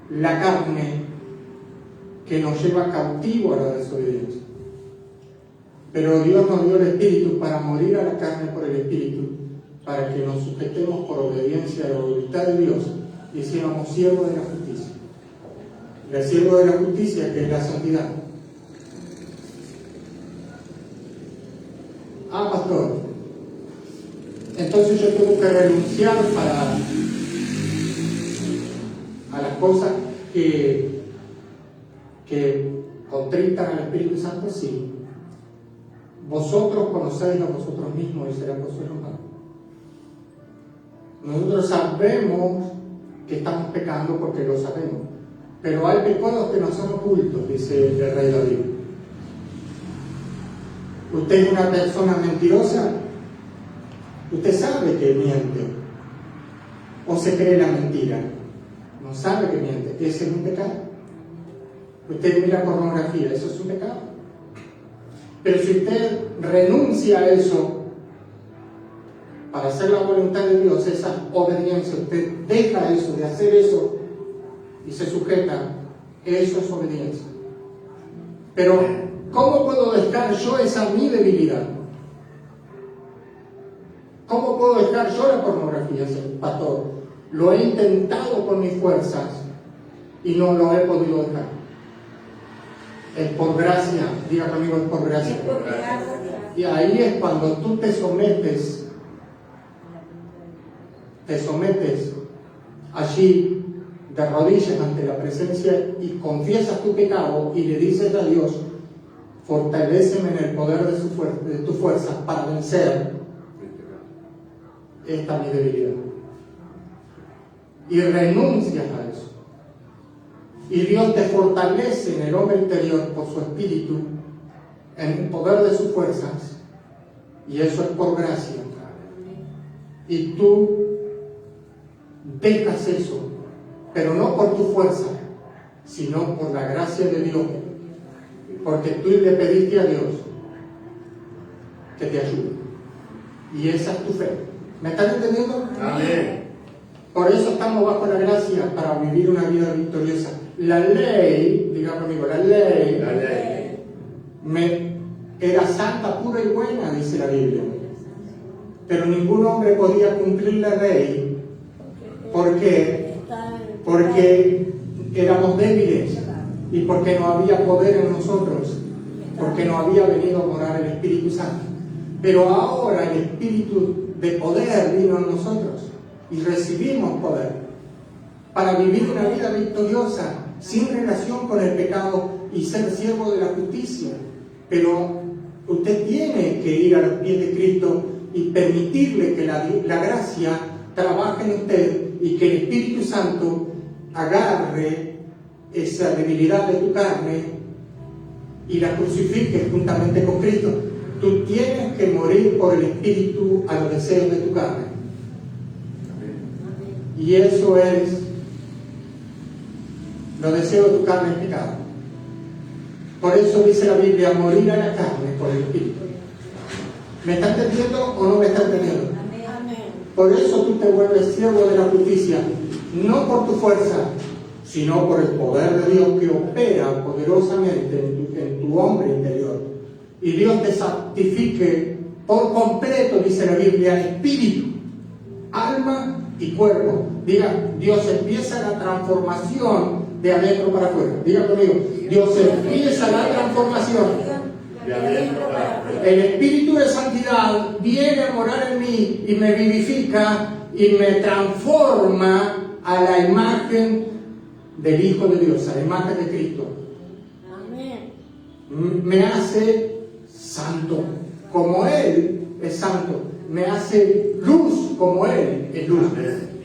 la carne que nos lleva cautivo a la desobediencia. Pero Dios nos dio el Espíritu para morir a la carne por el Espíritu, para que nos sujetemos por obediencia a la voluntad de Dios y seamos siervos de la justicia. El siervo de la justicia, que es la santidad. Ah, pastor, entonces yo tengo que renunciar a las cosas que contristan al Espíritu Santo. Sí. Vosotros conocéis a vosotros mismos y serán vosotros malos. Nosotros sabemos que estamos pecando porque lo sabemos, pero hay pecados que nos son ocultos, dice el rey David. Usted es una persona mentirosa, usted sabe que miente o se cree la mentira, no sabe que miente, ese es un pecado. Usted mira pornografía, eso es un pecado. Pero si usted renuncia a eso para hacer la voluntad de Dios, esa obediencia, usted deja eso, de hacer eso y se sujeta, eso es obediencia. Pero ¿cómo puedo dejar yo esa mi debilidad? ¿Cómo puedo dejar yo la pornografía, pastor? Lo he intentado con mis fuerzas, y no lo he podido dejar. Es por gracia, diga conmigo, es por gracia. Y ahí es cuando tú te sometes allí de rodillas ante la presencia y confiesas tu pecado y le dices a Dios, fortaléceme en el poder de tu fuerza para vencer esta mi debilidad. Y renuncias a eso. Y Dios te fortalece en el hombre interior por su espíritu, en el poder de sus fuerzas, y eso es por gracia. Y tú dejas eso, pero no por tu fuerza, sino por la gracia de Dios, porque tú le pediste a Dios que te ayude. Y esa es tu fe. ¿Me están entendiendo? Amén. Por eso estamos bajo la gracia, para vivir una vida victoriosa. La ley, diga conmigo, la ley era santa, pura y buena, dice la Biblia. Pero ningún hombre podía cumplir la ley. ¿Por qué? Porque éramos débiles y porque no había poder en nosotros, porque no había venido a morar el Espíritu Santo. Pero ahora el Espíritu de poder vino en nosotros y recibimos poder para vivir una vida victoriosa, sin relación con el pecado y ser siervo de la justicia. Pero usted tiene que ir a los pies de Cristo y permitirle que la gracia trabaje en usted y que el Espíritu Santo agarre esa debilidad de tu carne y la crucifique juntamente con Cristo. Tú tienes que morir por el Espíritu a los deseos de tu carne. Y eso es, los deseos de tu carne es pecado. Por eso dice la Biblia, morir a la carne por el Espíritu. ¿Me está entendiendo o no me está entendiendo? Por eso tú te vuelves siervo de la justicia, no por tu fuerza, sino por el poder de Dios que opera poderosamente en tu hombre interior. Y Dios te santifique por completo, dice la Biblia, espíritu, alma y cuerpo. Diga, Dios empieza la transformación de adentro para afuera. Diga conmigo, Dios empieza la transformación. De adentro para afuera. El Espíritu de Santidad viene a morar en mí y me vivifica y me transforma a la imagen del Hijo de Dios, a la imagen de Cristo. Me hace santo, como Él es santo. Me hace luz, como Él es luz.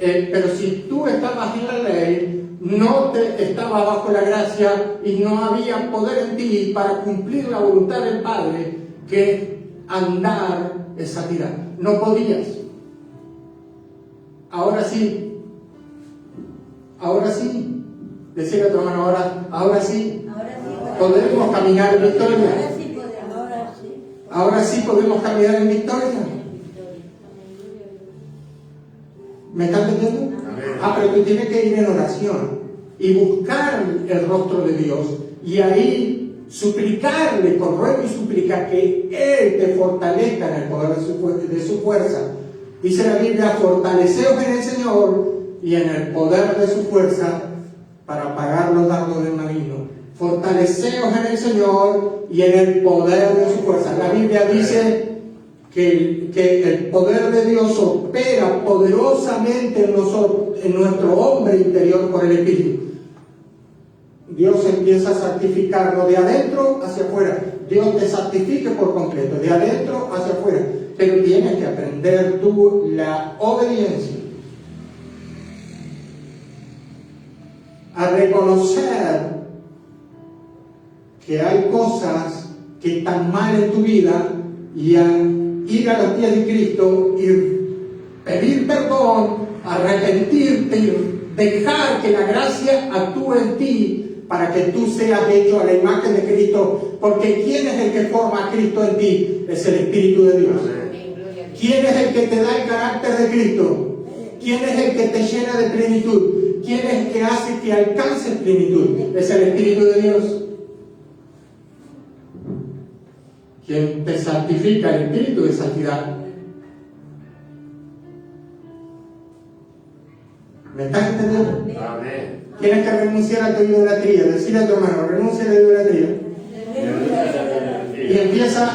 Pero si tú estabas en la ley, no estabas bajo la gracia y no había poder en ti para cumplir la voluntad del Padre, que es andar en santidad. No podías. Ahora sí. Ahora sí. Decirle a tu hermano, ahora sí. Podemos caminar en victoria. Ahora sí podemos caminar en victoria. ¿Me están entendiendo? Pero tú tienes que ir en oración y buscar el rostro de Dios y ahí suplicarle con ruego y súplica que Él te fortalezca en el poder de su fuerza. Dice la Biblia, fortaleceos en el Señor y en el poder de su fuerza para apagar los dardos del maligno. Fortaleceos en el Señor y en el poder de su fuerza. La Biblia dice que el poder de Dios opera poderosamente en nuestro hombre interior por el Espíritu. Dios empieza a santificarlo de adentro hacia afuera. Dios te santifica por completo, de adentro hacia afuera. Pero tienes que aprender tú la obediencia. A reconocer que hay cosas que están mal en tu vida y a ir a los pies de Cristo y pedir perdón, arrepentirte y dejar que la gracia actúe en ti para que tú seas hecho a la imagen de Cristo, porque ¿quién es el que forma a Cristo en ti? Es el Espíritu de Dios. ¿Quién es el que te da el carácter de Cristo? ¿Quién es el que te llena de plenitud? ¿Quién es el que hace que alcances plenitud? Es el Espíritu de Dios. Quien te santifica, el Espíritu de santidad. ¿Me estás entendiendo? Amén. Tienes que renunciar a tu idolatría. Decir a tu hermano, renuncia a la idolatría. Y empieza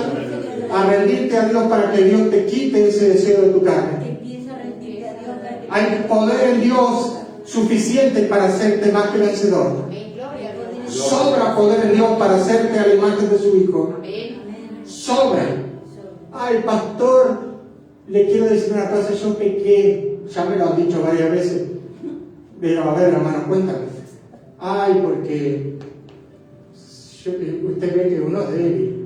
a rendirte a Dios para que Dios te quite ese deseo de tu carne. Empieza a rendirte a Dios para que Hay poder en Dios suficiente para hacerte más que vencedor. Amén. Gloria a Dios. Sobra poder en Dios para hacerte a la imagen de su Hijo. Amén. Sobra. Ay, pastor, le quiero decir una cosa, yo pequé, ya me lo han dicho varias veces. Pero a ver, hermano, cuéntame. Ay, porque usted ve que uno es débil.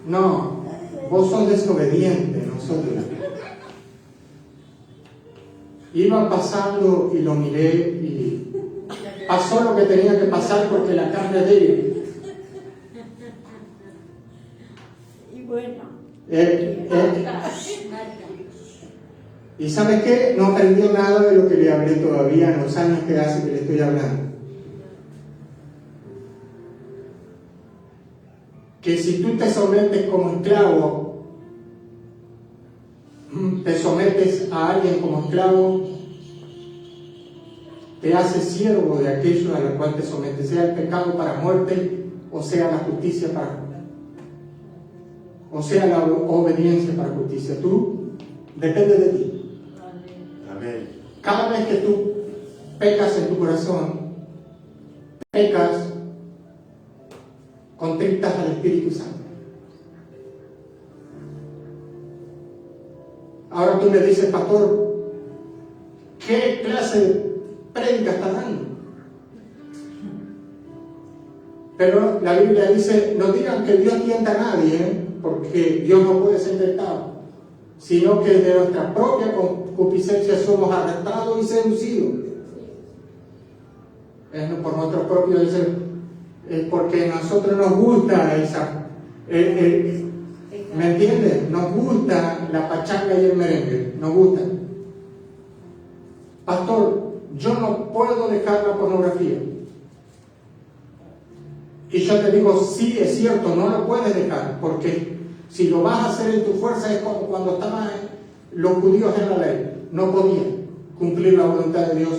No, vos sos desobediente, no sos débil. Iba pasando y lo miré y pasó lo que tenía que pasar porque la carne es débil. y bueno, ¿Y sabes qué? No aprendió nada de lo que le hablé todavía en los años que hace que le estoy hablando. Que si tú te sometes como esclavo, te sometes a alguien como esclavo, te hace siervo de aquello a lo cual te sometes, sea el pecado para muerte o sea la justicia para o sea la obediencia para justicia. Tú, depende de ti. Amén. Cada vez que tú pecas en tu corazón, pecas, contristas al Espíritu Santo. Ahora tú me dices, pastor, ¿qué clase de prédica estás dando? Pero la Biblia dice, no digan que Dios tienta a nadie, porque Dios no puede ser tentado, sino que de nuestra propia concupiscencia somos arrastrados y seducidos. Es por nuestro propio deseo, es porque a nosotros nos gusta esa, ¿me entiendes? Nos gusta la pachanga y el merengue, nos gusta. Pastor, yo no puedo dejar la pornografía. Y yo te digo, sí, es cierto, no lo puedes dejar, porque si lo vas a hacer en tu fuerza es como cuando estaban los judíos en la ley, no podían cumplir la voluntad de Dios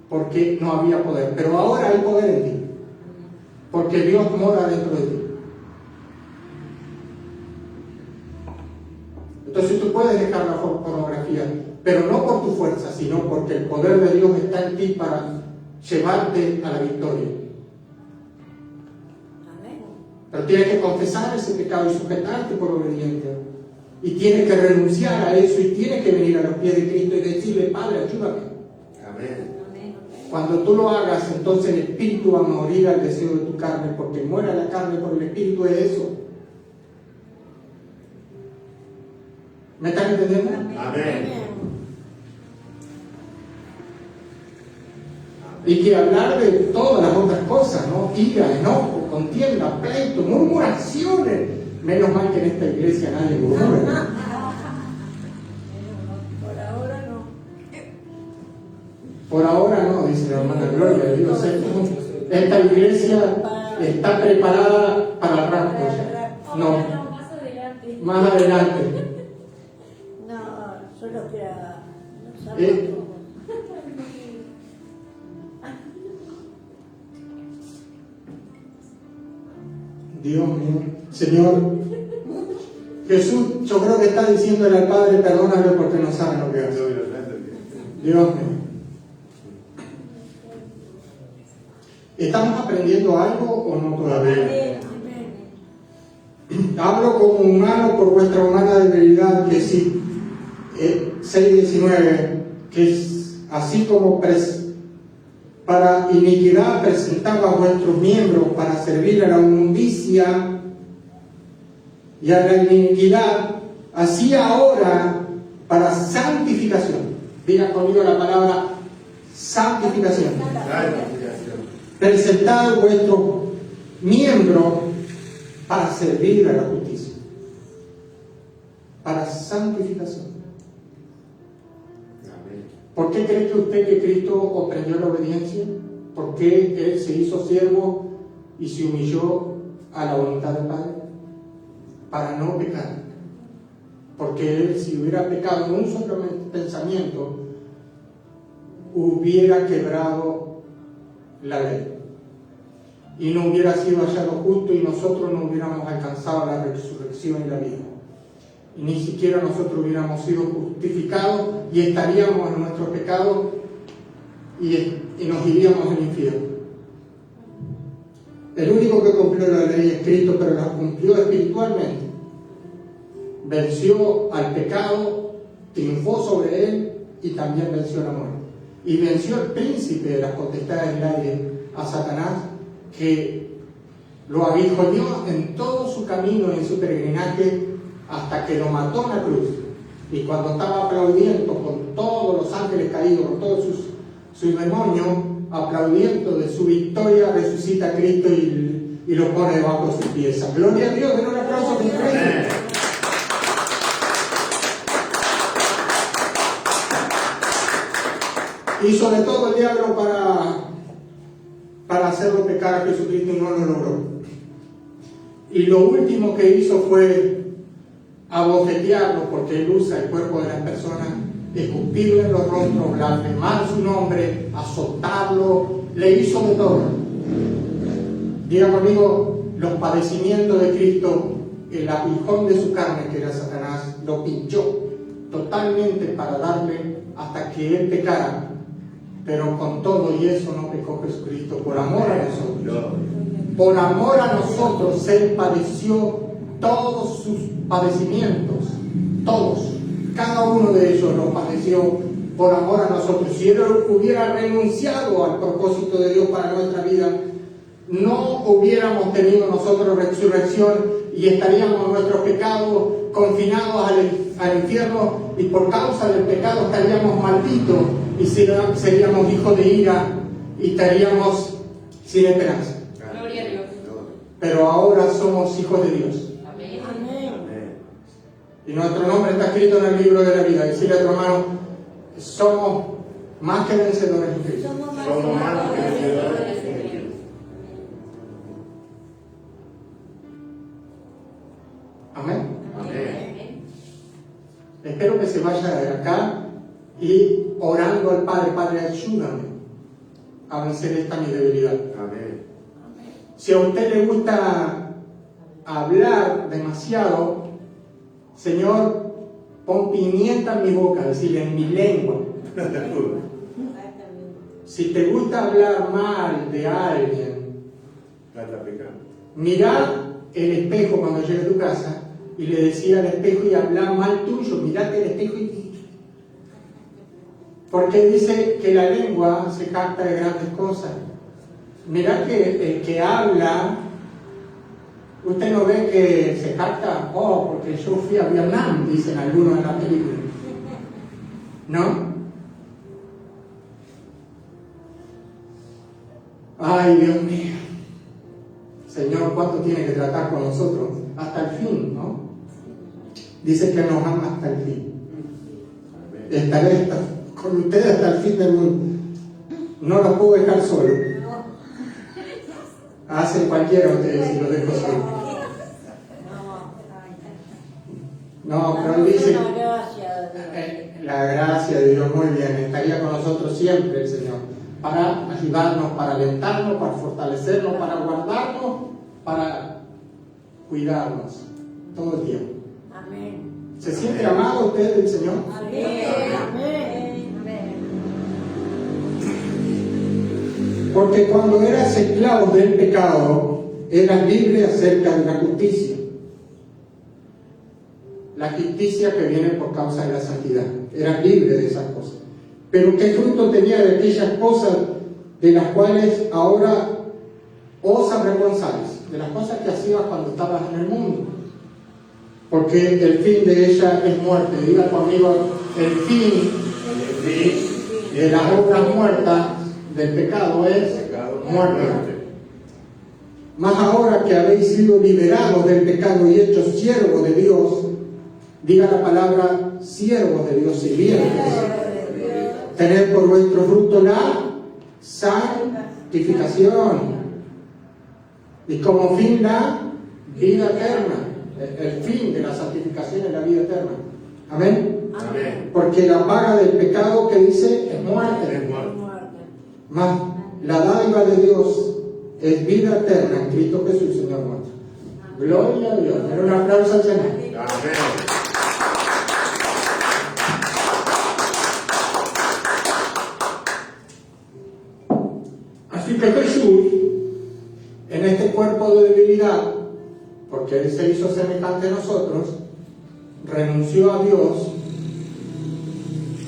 porque no había poder. Pero ahora hay poder en ti, porque Dios mora dentro de ti. Entonces tú puedes dejar la pornografía, pero no por tu fuerza, sino porque el poder de Dios está en ti para llevarte a la victoria. Pero tienes que confesar ese pecado y sujetarte por obediencia. Y tienes que renunciar a eso y tienes que venir a los pies de Cristo y decirle, Padre, ayúdame. Amén. Cuando tú lo hagas, entonces el Espíritu va a morir al deseo de tu carne, porque muera la carne por el Espíritu es eso. ¿Me están entendiendo? Amén. Y que hablar de todas las otras cosas, ¿no? Ira, enojo, contienda, pleito, murmuraciones. Menos mal que en esta iglesia nadie murmura. por ahora no. Por ahora no, dice la hermana Gloria. Dios, esta iglesia está preparada para el rapto ya. No, Más adelante. más adelante. No, solo queda. No ¿Eh? sabemos. Dios mío, Señor, Jesús, yo creo que está diciéndole al Padre, perdónalo porque no sabe lo que hace. Dios mío. ¿Estamos aprendiendo algo o no todavía? Hablo como humano por vuestra humana debilidad, que sí, 6:19, que es así como para iniquidad presentaba a vuestros miembros para servir a la inmundicia y a la iniquidad, así ahora para santificación. Diga conmigo la palabra santificación. Presentad vuestros miembros para servir a la justicia, para santificación. ¿Por qué cree que usted que Cristo aprendió la obediencia? ¿Por qué Él se hizo siervo y se humilló a la voluntad del Padre? Para no pecar. Porque Él, si hubiera pecado en un solo pensamiento, hubiera quebrado la ley y no hubiera sido hallado justo y nosotros no hubiéramos alcanzado la resurrección y la vida. Y ni siquiera nosotros hubiéramos sido justificados y estaríamos en nuestro pecado y nos iríamos al infierno. El único que cumplió la ley es Cristo, pero la cumplió espiritualmente. Venció al pecado, triunfó sobre él y también venció la muerte. Y venció al príncipe de las potestades del aire, a Satanás, que lo aguijoneó en todo su camino, en su peregrinaje, hasta que lo mató en la cruz. Y cuando estaba aplaudiendo con todos los ángeles caídos, con todos sus demonios, aplaudiendo de su victoria, resucita a Cristo y lo pone debajo de sus pies. Gloria a Dios, den un aplauso a Cristo. Hizo de todo el diablo para hacerlo pecar a Jesucristo y no lo logró. Y lo último que hizo fue abofetearlo, porque él usa el cuerpo de las personas, escupirle en los rostros, blasfemar su nombre, azotarlo, le hizo de todo. Diga conmigo, los padecimientos de Cristo, el aguijón de su carne, que era Satanás, lo pinchó totalmente para darle hasta que él pecara. Pero con todo y eso no pecó Jesucristo, por amor a nosotros. Por amor a nosotros, Él padeció todos sus padecimientos, todos, cada uno de ellos lo padeció por amor a nosotros. Si Él hubiera renunciado al propósito de Dios para nuestra vida, no hubiéramos tenido nosotros resurrección y estaríamos en nuestros pecados confinados al infierno, y por causa del pecado estaríamos malditos y seríamos hijos de ira y estaríamos sin esperanza. Gloria a Dios. Pero ahora somos hijos de Dios. Amén. Y nuestro nombre está escrito en el libro de la vida. Decirle a tu hermano, somos más que vencedores en Cristo. Somos más Somos más que vencedores. Amén. Amén. Espero que se vaya de acá y orando al Padre, Padre, ayúdame a vencer esta mi debilidad. Amén. Si a usted le gusta hablar demasiado, Señor, pon pimienta en mi boca, decirle en mi lengua. Si te gusta hablar mal de alguien, mirá el espejo cuando llegue a tu casa y le decía al espejo y habla mal tuyo, mirate el espejo porque dice que la lengua se jacta de grandes cosas. Mirá que el que habla, usted no ve que se jacta, porque yo fui a Vietnam, dicen algunos en la película, ¿no? Ay, Dios mío, Señor, ¿cuánto tiene que tratar con nosotros? Hasta el fin, ¿no? Dice que nos ama hasta el fin. Estaré con ustedes hasta el fin del mundo. No los puedo dejar solos. Hacen cualquiera ustedes si los dejo solos. No, pero él dice, la gracia de Dios, muy bien, estaría con nosotros siempre el Señor, para ayudarnos, para alentarnos, para fortalecernos, para guardarnos, para cuidarnos todo el tiempo. Amén. ¿Se siente amado usted del Señor? Amén. Amén. Porque cuando eras esclavo del pecado, eras libre acerca de la justicia. La justicia que viene por causa de la santidad. Eras libre de esas cosas. Pero ¿qué fruto tenía de aquellas cosas de las cuales ahora os avergonzáis? De las cosas que hacías cuando estabas en el mundo. Porque el fin de ella es muerte. Diga conmigo, el fin de las obras muertas del pecado es muerte. Mas ahora que habéis sido liberados del pecado y hechos siervos de Dios, diga la palabra siervos de Dios, sirvientes, tened por vuestro fruto la santificación y como fin la vida eterna. El fin de la santificación es la vida eterna. Amén. Amén. Porque la paga del pecado que dice es muerte. Es muerte. Muerte. Mas la dádiva de Dios es vida eterna en Cristo Jesús, Señor nuestro. Gloria a Dios. Den un aplauso al Señor. Amén. Así que Jesús, en este cuerpo de debilidad, porque Él se hizo semejante a nosotros, renunció a Dios,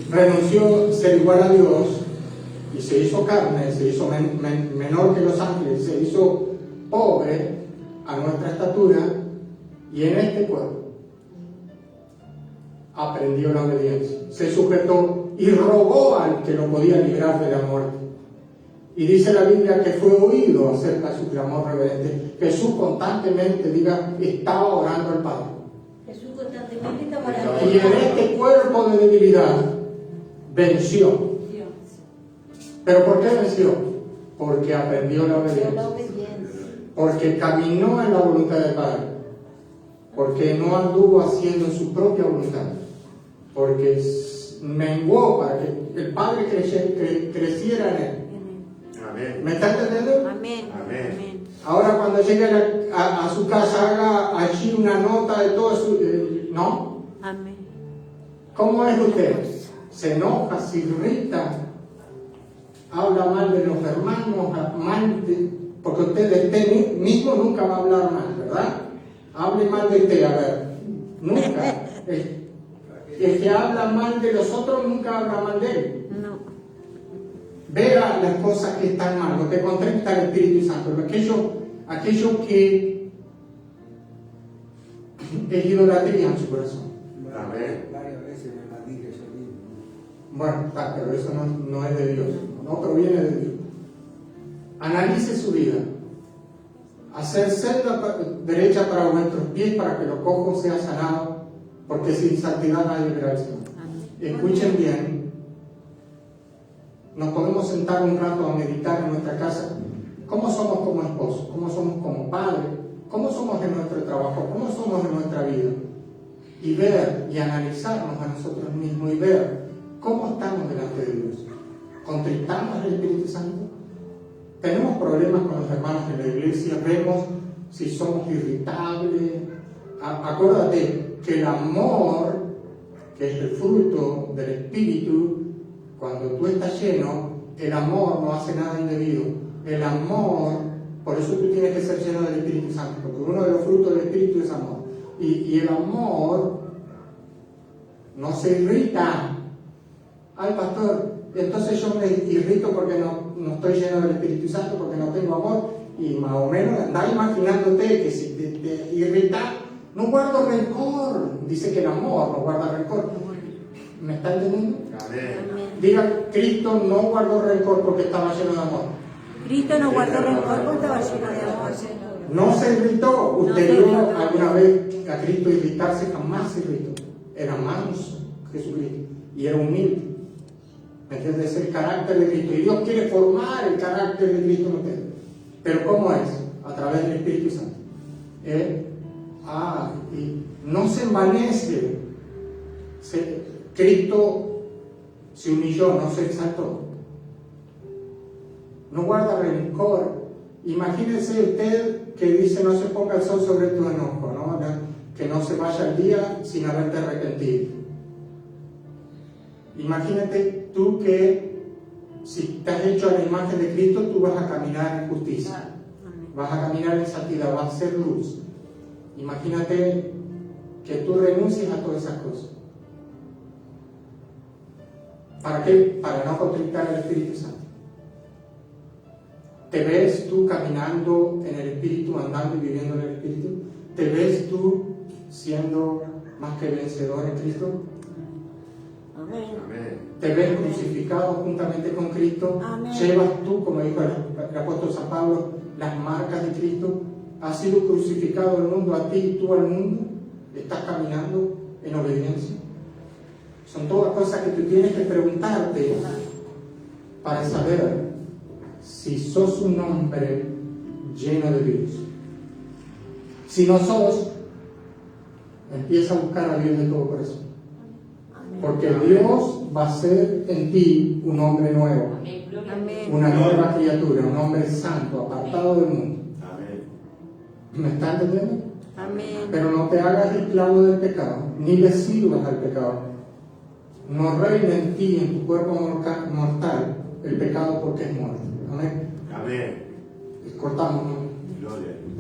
renunció a ser igual a Dios, y se hizo carne, se hizo menor que los ángeles, se hizo pobre a nuestra estatura, y en este cuerpo aprendió la obediencia, se sujetó y rogó al que lo podía librar de la muerte. Y dice la Biblia que fue oído acerca de su clamor reverente. Jesús constantemente, diga, estaba orando al Padre. Jesús constantemente está Y en este cuerpo de debilidad venció. ¿Pero por qué venció? Porque aprendió la obediencia. Porque caminó en la voluntad del Padre. Porque no anduvo haciendo su propia voluntad. Porque menguó para que el Padre creciera en él. Amén. ¿Me está entendiendo? Amén. Amén. Ahora cuando llegue a su casa haga allí una nota de todo su... ¿no? Amén. ¿Cómo es usted? Se enoja, se irrita, habla mal de los hermanos, porque usted de usted mismo nunca va a hablar mal, ¿verdad? Hable mal de usted, a ver, nunca. El que habla mal de los otros nunca habla mal de él. No. Vea las cosas que están mal, lo que contrasta el Espíritu Santo, aquello que es idolatría en su corazón. Amén. Varias veces me maldije yo mismo. Bueno, está, pero eso no es de Dios, no proviene de Dios. Analice su vida. Hacer senda derecha para vuestros pies para que los cojos sean sanados, porque sin santidad nadie verá al Señor. Escuchen bien. Nos podemos sentar un rato a meditar en nuestra casa. ¿Cómo somos como esposos? ¿Cómo somos como padres? ¿Cómo somos en nuestro trabajo? ¿Cómo somos en nuestra vida? Y ver y analizarnos a nosotros mismos y ver cómo estamos delante de Dios. ¿Contristamos al Espíritu Santo? ¿Tenemos problemas con los hermanos en la iglesia? ¿Vemos si somos irritables? Acuérdate que el amor, que es el fruto del Espíritu, cuando tú estás lleno, el amor no hace nada indebido. El amor, por eso tú tienes que ser lleno del Espíritu Santo, porque uno de los frutos del Espíritu es amor. Y el amor no se irrita. Ay, pastor, entonces yo me irrito porque no estoy lleno del Espíritu Santo, porque no tengo amor. Y más o menos andá imaginándote que si te irrita, no guardo rencor. Dice que el amor no guarda rencor. ¿Me está entendiendo? Amén. Diga, Cristo no guardó rencor porque estaba lleno de amor. Cristo no guardó rencor porque estaba lleno de amor. No se irritó. No ¿Usted se vio irritó. alguna vez a Cristo irritarse? Jamás se irritó. Era manso Jesucristo y era humilde. ¿Me entiendes? Es el carácter de Cristo. Y Dios quiere formar el carácter de Cristo en usted. Pero ¿cómo es? A través del Espíritu Santo. Y no se envanece. Cristo se humilló, no se exaltó. No guarda rencor. Imagínese usted que dice no se ponga el sol sobre tu enojo, ¿no? Que no se vaya el día sin haberte arrepentido. Imagínate tú que si estás hecho a la imagen de Cristo, tú vas a caminar en justicia, vas a caminar en santidad, vas a ser luz. Imagínate que tú renuncies a todas esas cosas. ¿Para qué? Para no contristar al Espíritu Santo. ¿Te ves tú caminando en el Espíritu, andando y viviendo en el Espíritu? ¿Te ves tú siendo más que vencedor en Cristo? Amén. Amén. ¿Te ves crucificado juntamente con Cristo? Amén. ¿Llevas tú, como dijo el apóstol San Pablo, las marcas de Cristo? ¿Has sido crucificado el mundo a ti y tú al mundo? ¿Estás caminando en obediencia? Son todas cosas que tú tienes que preguntarte para saber si sos un hombre lleno de Dios. Si no sos, empieza a buscar a Dios de todo corazón. Porque Dios va a ser en ti un hombre nuevo, Amén. Gloria a Dios. Amén. una nueva criatura, un hombre santo, apartado del mundo. Amén. ¿Me está entendiendo? Amén. Pero no te hagas esclavo del pecado, ni le sirvas al pecado. No reine en ti, en tu cuerpo mortal, el pecado porque es muerte. Amén. Amén. Cortamos, ¿no? Gloria a Dios.